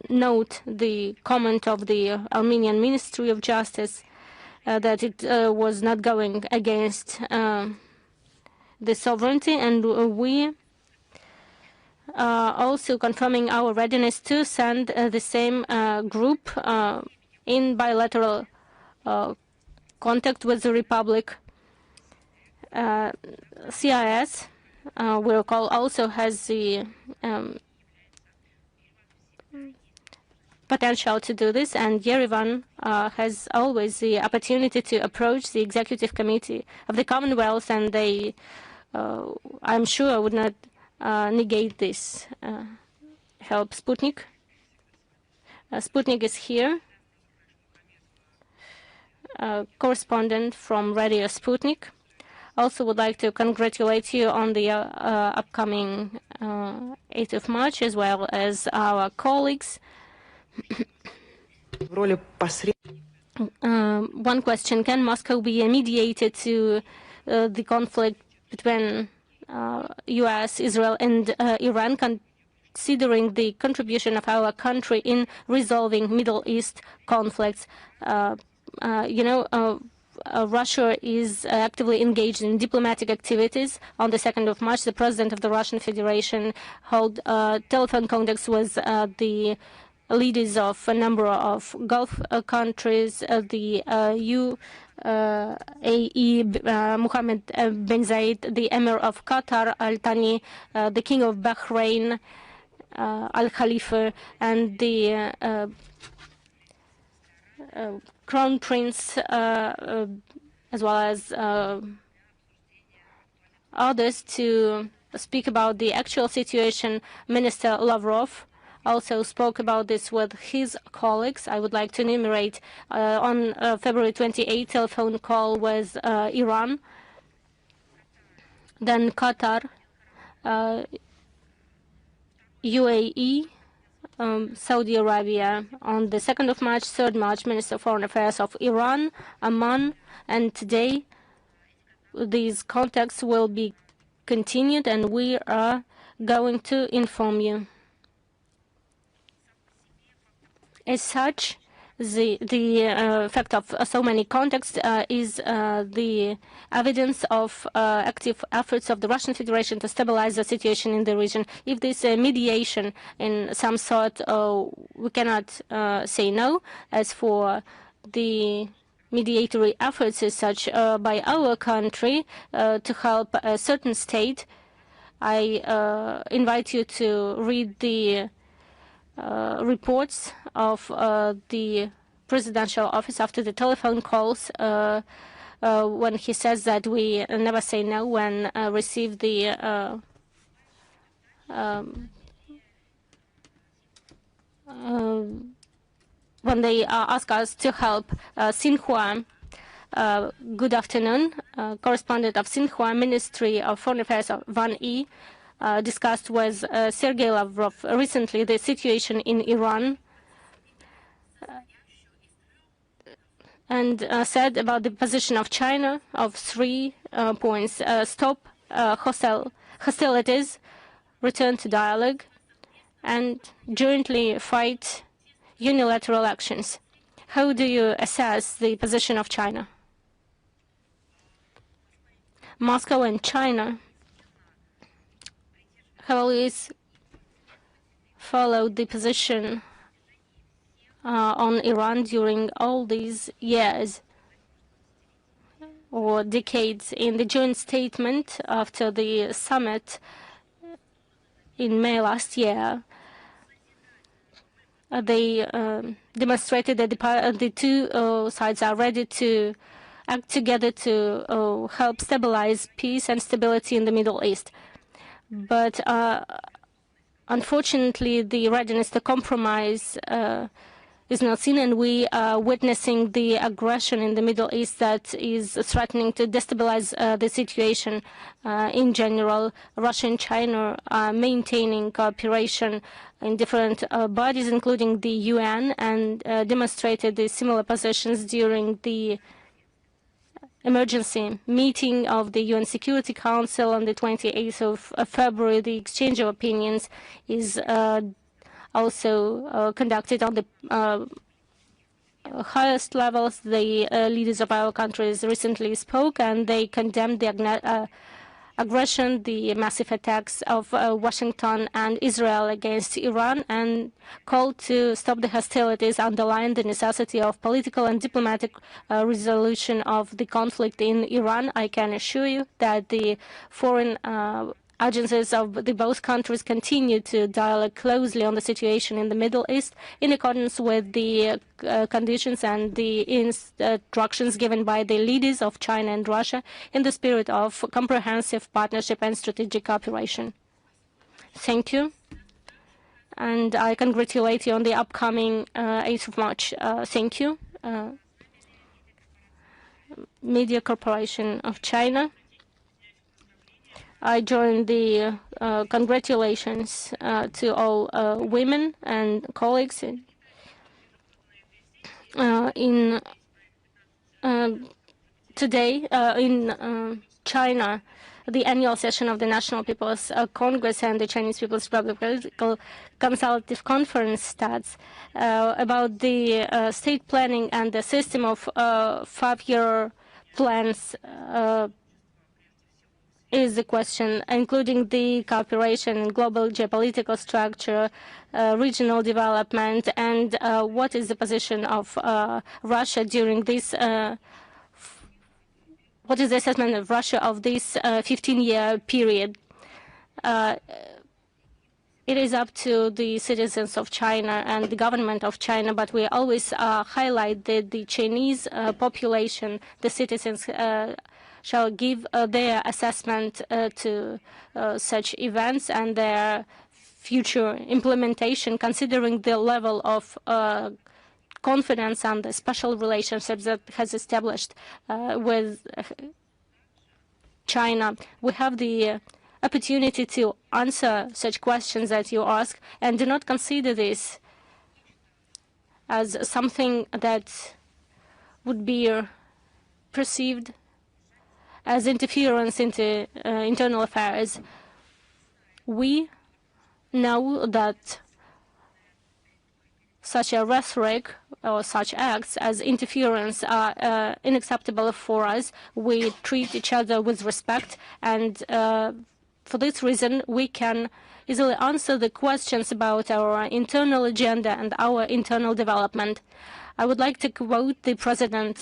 note the comment of the Armenian Ministry of Justice that it was not going against the sovereignty, and we also confirming our readiness to send the same group in bilateral contact with the Republic. CIS, we recall, also has the potential to do this, and Yerevan has always the opportunity to approach the Executive Committee of the Commonwealth, and they, I'm sure, would not negate this help. Sputnik. Sputnik is here. Correspondent from Radio Sputnik. Also would like to congratulate you on the upcoming 8th of March, as well as our colleagues. One question: can Moscow be a mediator to the conflict between U.S., Israel, and Iran, considering the contribution of our country in resolving Middle East conflicts? Russia is actively engaged in diplomatic activities. On the 2nd of March, the president of the Russian Federation held telephone contacts with the leaders of a number of Gulf countries, the UAE, Mohammed bin Zayed, the Emir of Qatar, Al Thani, the King of Bahrain, Al Khalifa, and the Crown Prince, as well as others, to speak about the actual situation. Minister Lavrov also spoke about this with his colleagues. I would like to enumerate on February 28th, telephone call with Iran, then Qatar, UAE, Saudi Arabia. On the 2nd of March, 3rd March, Minister of Foreign Affairs of Iran, Amman, and today these contacts will be continued, and we are going to inform you. As such, the fact of so many contacts is the evidence of active efforts of the Russian Federation to stabilize the situation in the region. If this mediation in some sort, we cannot say no. As for the mediatory efforts as such by our country to help a certain state, I invite you to read the reports of the presidential office after the telephone calls when he says that we never say no when receive the when they ask us to help. Xinhua, good afternoon. Correspondent of Xinhua, Ministry of Foreign Affairs of Van Yi, discussed with Sergei Lavrov recently the situation in Iran, and said about the position of China of 3 points: stop hostilities, return to dialogue, and jointly fight unilateral actions. How do you assess the position of China? Moscow and China have always followed the position on Iran during all these years or decades. In the joint statement after the summit in May last year, they demonstrated that the two sides are ready to act together to help stabilize peace and stability in the Middle East. But unfortunately, the readiness to compromise is not seen, and we are witnessing the aggression in the Middle East that is threatening to destabilize the situation in general. Russia and China are maintaining cooperation in different bodies, including the UN, and demonstrated the similar positions during the emergency meeting of the UN Security Council on the 28th of February. The exchange of opinions is also conducted on the highest levels. The leaders of our countries recently spoke, and they condemned the aggression, the massive attacks of Washington and Israel against Iran, and called to stop the hostilities, underlined the necessity of political and diplomatic resolution of the conflict in Iran. I can assure you that the foreign agencies of the both countries continue to dialogue closely on the situation in the Middle East in accordance with the conditions and the instructions given by the leaders of China and Russia in the spirit of comprehensive partnership and strategic cooperation. Thank you. And I congratulate you on the upcoming 8th of March. Thank you. Media Corporation of China. I join the congratulations to all women and colleagues in today in China. The annual session of the National People's Congress and the Chinese People's Republic Political Consultative Conference starts about the state planning and the system of 5-year plans is the question, including the cooperation, global geopolitical structure, regional development, and what is the position of Russia during this, what is the assessment of Russia of this 15-year period. It is up to the citizens of China and the government of China, but we always highlight that the Chinese population, the citizens, shall give their assessment to such events and their future implementation, considering the level of confidence and the special relationships that has established with China. We have the opportunity to answer such questions that you ask, and do not consider this as something that would be perceived as interference into internal affairs. We know that such a rhetoric or such acts as interference are unacceptable for us. We treat each other with respect, and for this reason we can easily answer the questions about our internal agenda and our internal development. I would like to quote the President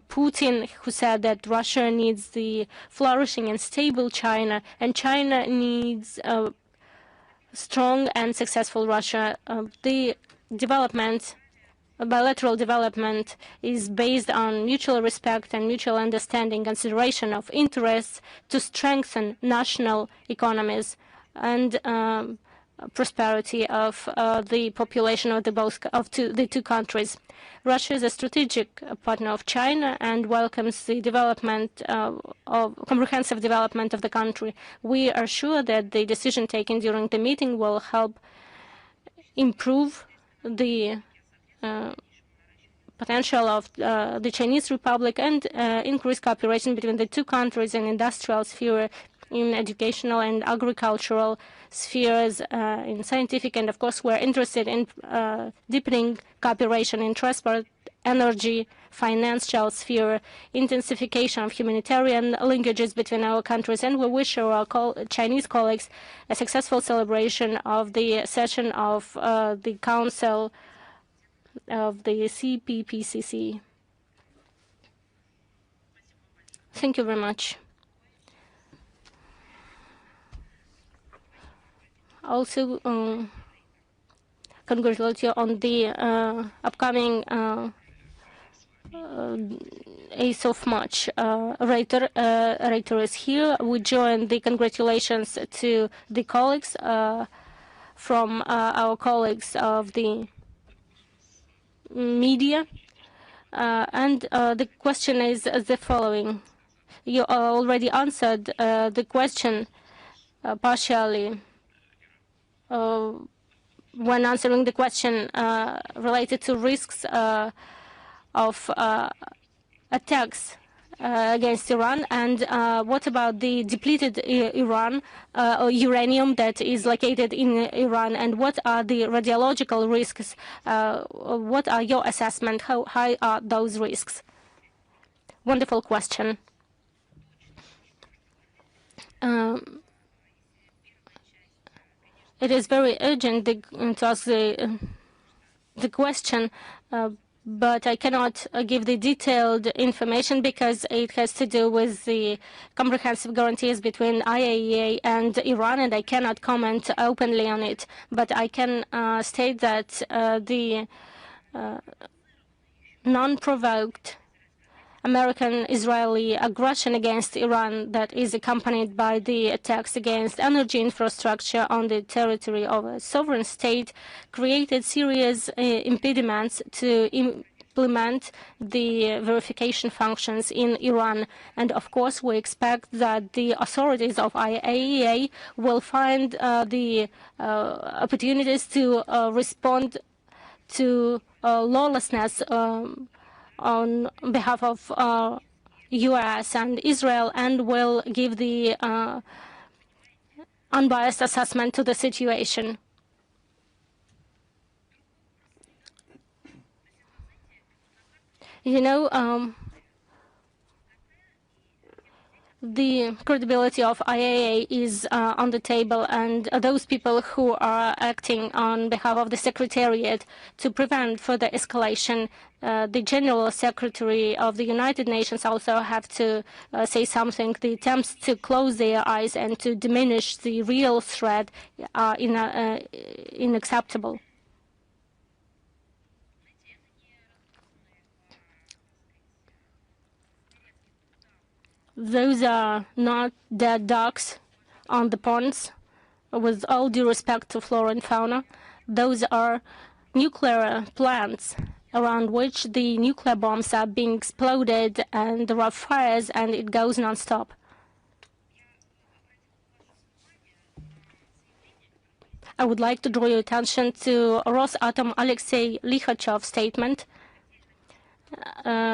Putin, who said that Russia needs the flourishing and stable China, and China needs a strong and successful Russia. The development, bilateral development, is based on mutual respect and mutual understanding, consideration of interests to strengthen national economies and prosperity of the population of the two countries. Russia is a strategic partner of China and welcomes the development of comprehensive development of the country. We are sure that the decision taken during the meeting will help improve the potential of the Chinese Republic and increase cooperation between the two countries in industrial sphere, in educational and agricultural spheres, in scientific, and of course we're interested in deepening cooperation in transport, energy, financial sphere, intensification of humanitarian linkages between our countries, and we wish our Chinese colleagues a successful celebration of the session of the Council of the CPPCC. Thank you very much. Also, congratulate you on the upcoming 8th of March. Reiter is here. We join the congratulations to the colleagues from our colleagues of the media. And the question is the following. You already answered the question partially when answering the question related to risks of attacks against Iran, and what about the depleted uranium that is located in Iran, and what are the radiological risks? What are your assessment? How high are those risks? Wonderful question. It is very urgent to ask the question, but I cannot give the detailed information because it has to do with the comprehensive guarantees between IAEA and Iran, and I cannot comment openly on it. But I can state that the non-provoked American-Israeli aggression against Iran that is accompanied by the attacks against energy infrastructure on the territory of a sovereign state created serious impediments to implement the verification functions in Iran. And of course, we expect that the authorities of IAEA will find the opportunities to respond to lawlessness on behalf of U.S. and Israel, and will give the unbiased assessment to the situation. You know, the credibility of IAEA is on the table, and those people who are acting on behalf of the Secretariat to prevent further escalation, the General Secretary of the United Nations also have to say something. The attempts to close their eyes and to diminish the real threat are unacceptable. Those are not dead ducks on the ponds, with all due respect to flora and fauna. Those are nuclear plants around which the nuclear bombs are being exploded, and there are fires, and it goes non-stop. I would like to draw your attention to Rosatom Alexei Likhachev's statement.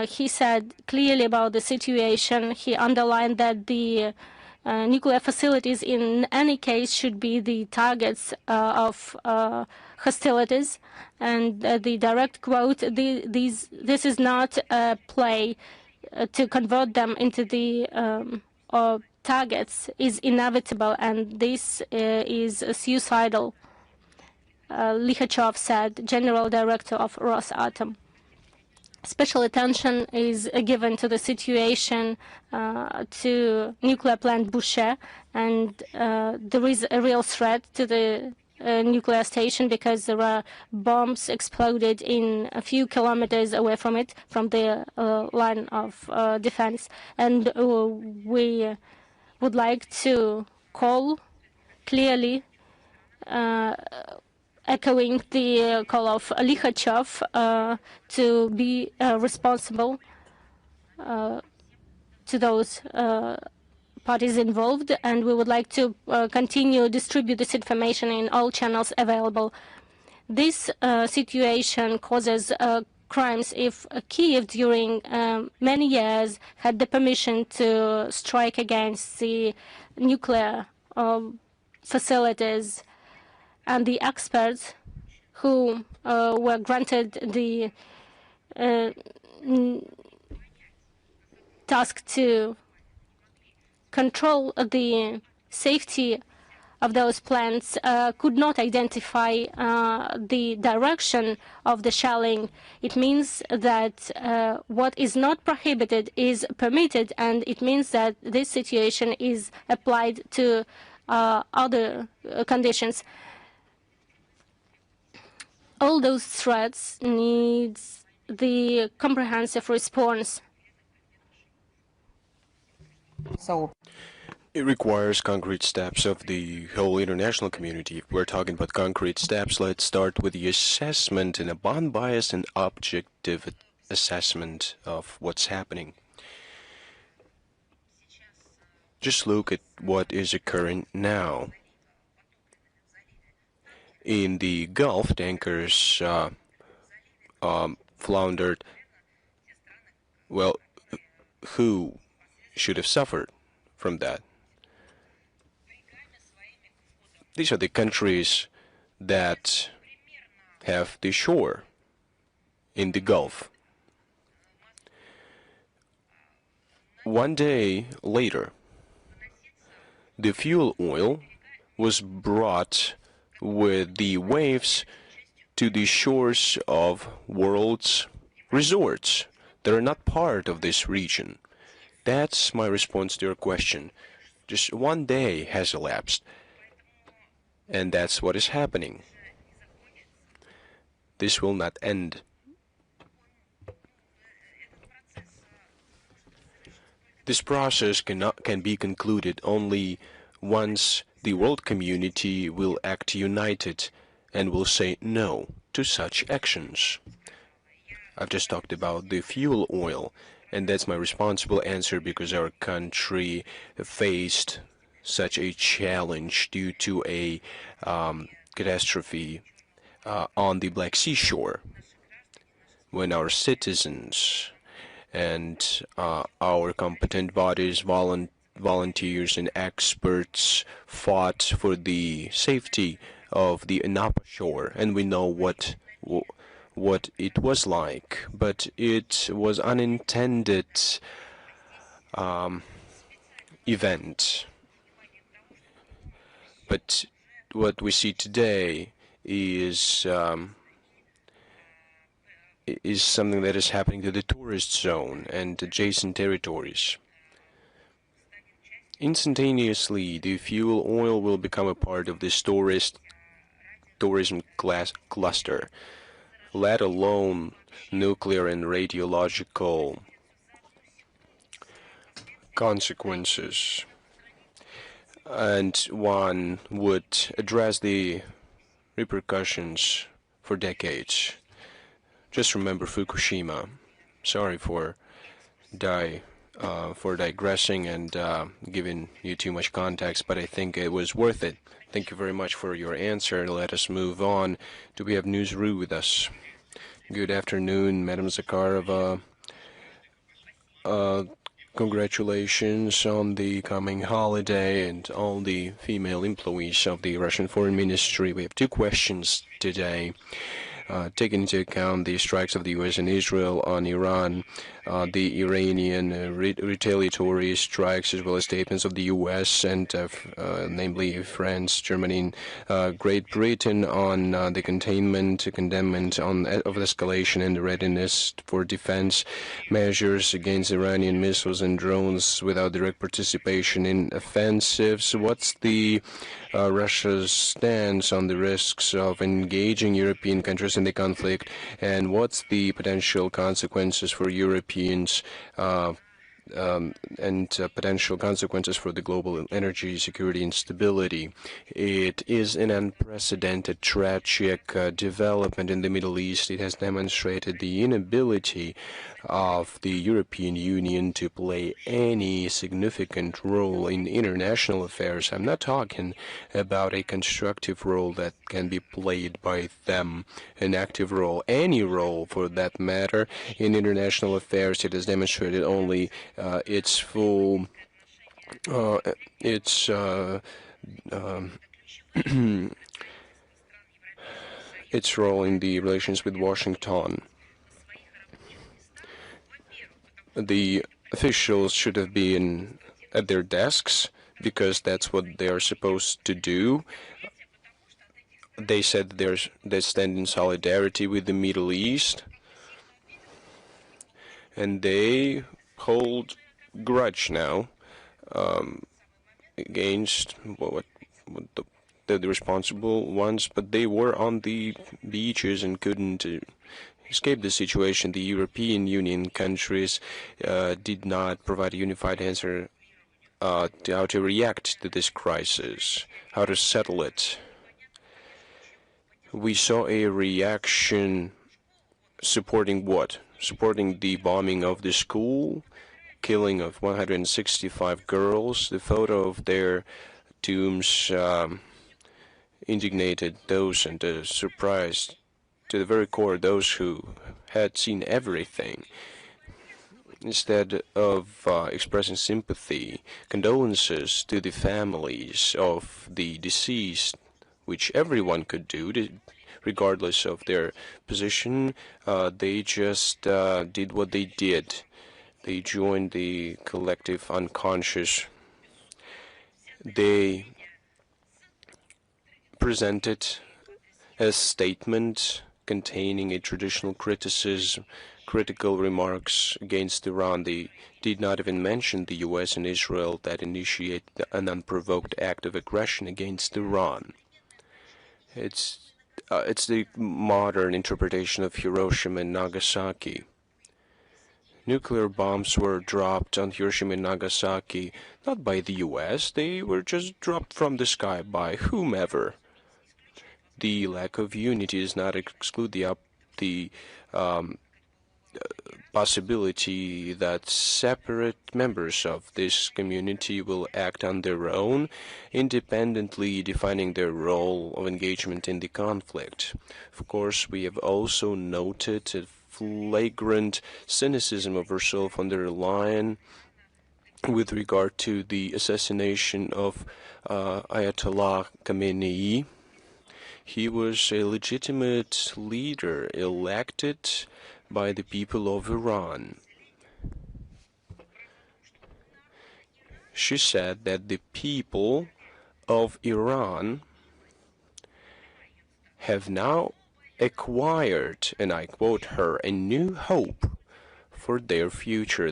He said clearly about the situation. He underlined that the nuclear facilities in any case should be the targets of hostilities. And the direct quote, this is not a play to convert them into the targets is inevitable, and this is suicidal, Likhachev said, General Director of Rosatom. Special attention is given to the situation to nuclear plant Bushehr, and there is a real threat to the nuclear station because there are bombs exploded in a few kilometers away from it, from the line of defense. And we would like to call clearly, echoing the call of Likhachev to be responsible to those parties involved, and we would like to continue distribute this information in all channels available. This situation causes crimes. If Kiev during many years had the permission to strike against the nuclear facilities, and the experts who were granted the task to control the safety of those plants could not identify the direction of the shelling. It means that what is not prohibited is permitted, and it means that this situation is applied to other conditions. all those threats needs the comprehensive response. So It requires concrete steps of the whole international community. If we're talking about concrete steps, let's start with the assessment and a unbiased and objective assessment of what's happening. Just look at what is occurring now. In the Gulf, tankers floundered. Well, who should have suffered from that? These are the countries that have the shore in the Gulf. One day later, the fuel oil was brought with the waves to the shores of world's resorts that are not part of this region. That's my response to your question. Just one day has elapsed, and that's what is happening. This will not end. This process can be concluded only once the world community will act united and will say no to such actions. I've just talked about the fuel oil, and that's my responsible answer because our country faced such a challenge due to a catastrophe on the Black Sea shore when our citizens and our competent bodies, volunteers and experts fought for the safety of the Anapa shore, and we know what it was like, but it was unintended event. But what we see today is something that is happening to the tourist zone and adjacent territories. Instantaneously, the fuel oil will become a part of this tourism cluster, let alone nuclear and radiological consequences. And one would address the repercussions for decades. Just remember Fukushima. Sorry for digressing and giving you too much context, but I think it was worth it. Thank you very much for your answer. Let us move on. Do we have Newsroom with us? Good afternoon, Madam Zakharova. Congratulations on the coming holiday and all the female employees of the Russian Foreign Ministry. We have two questions today. Taking into account the strikes of the U.S. and Israel on Iran, the Iranian retaliatory strikes, as well as statements of the U.S. and namely France, Germany, and Great Britain on the condemnment of escalation and the readiness for defense measures against Iranian missiles and drones without direct participation in offensives. What's the Russia's stance on the risks of engaging European countries in the conflict, and what's the potential consequences for Europeans and potential consequences for the global energy security and stability? It is an unprecedented, tragic development in the Middle East. It has demonstrated the inability of the European Union to play any significant role in international affairs. I'm not talking about a constructive role that can be played by them, an active role, any role for that matter in international affairs. It has demonstrated only its full its its role in the relations with Washington. The officials should have been at their desks because that's what they are supposed to do. They said they stand in solidarity with the Middle East, and they hold grudge now against what the responsible ones, but they were on the beaches and couldn't escape the situation. The European Union countries did not provide a unified answer to how to react to this crisis, how to settle it. We saw a reaction supporting what? Supporting the bombing of the school, killing of 165 girls. The photo of their tombs indignated those and surprised to the very core those who had seen everything. Instead of expressing sympathy, condolences to the families of the deceased, which everyone could do, regardless of their position, they just did what they did. They joined the collective unconscious. They presented a statement containing a traditional critical remarks against Iran. They did not even mention the US and Israel that initiated an unprovoked act of aggression against Iran. It's the modern interpretation of Hiroshima and Nagasaki. Nuclear bombs were dropped on Hiroshima and Nagasaki, not by the US, they were just dropped from the sky by whomever. The lack of unity does not exclude the possibility that separate members of this community will act on their own, independently defining their role of engagement in the conflict. Of course, we have also noted a flagrant cynicism of Ursula von der Leyen with regard to the assassination of Ayatollah Khamenei. He was a legitimate leader elected by the people of Iran. She said that the people of Iran have now acquired, and I quote her, a new hope for their future.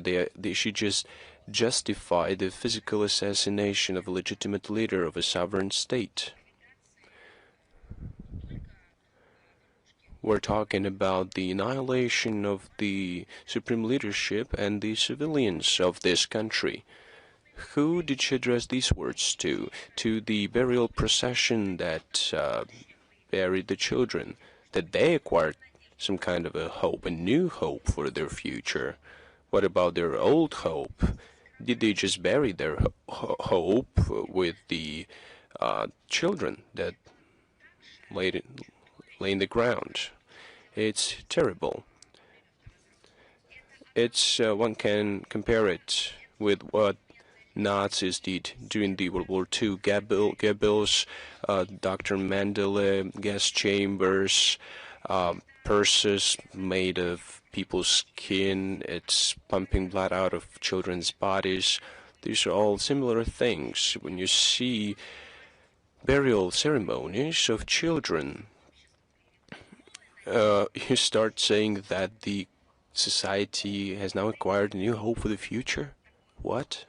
She just justified the physical assassination of a legitimate leader of a sovereign state. We're talking about the annihilation of the supreme leadership and the civilians of this country. Who did she address these words to? To the burial procession that buried the children, that they acquired some kind of a hope, a new hope for their future. What about their old hope? Did they just bury their hope with the children that lay in the ground? It's terrible. One can compare it with what Nazis did during the World War II. Goebbels, Dr. Mengele, gas chambers, purses made of people's skin. It's pumping blood out of children's bodies. These are all similar things. When you see burial ceremonies of children, you start saying that the society has now acquired a new hope for the future. What?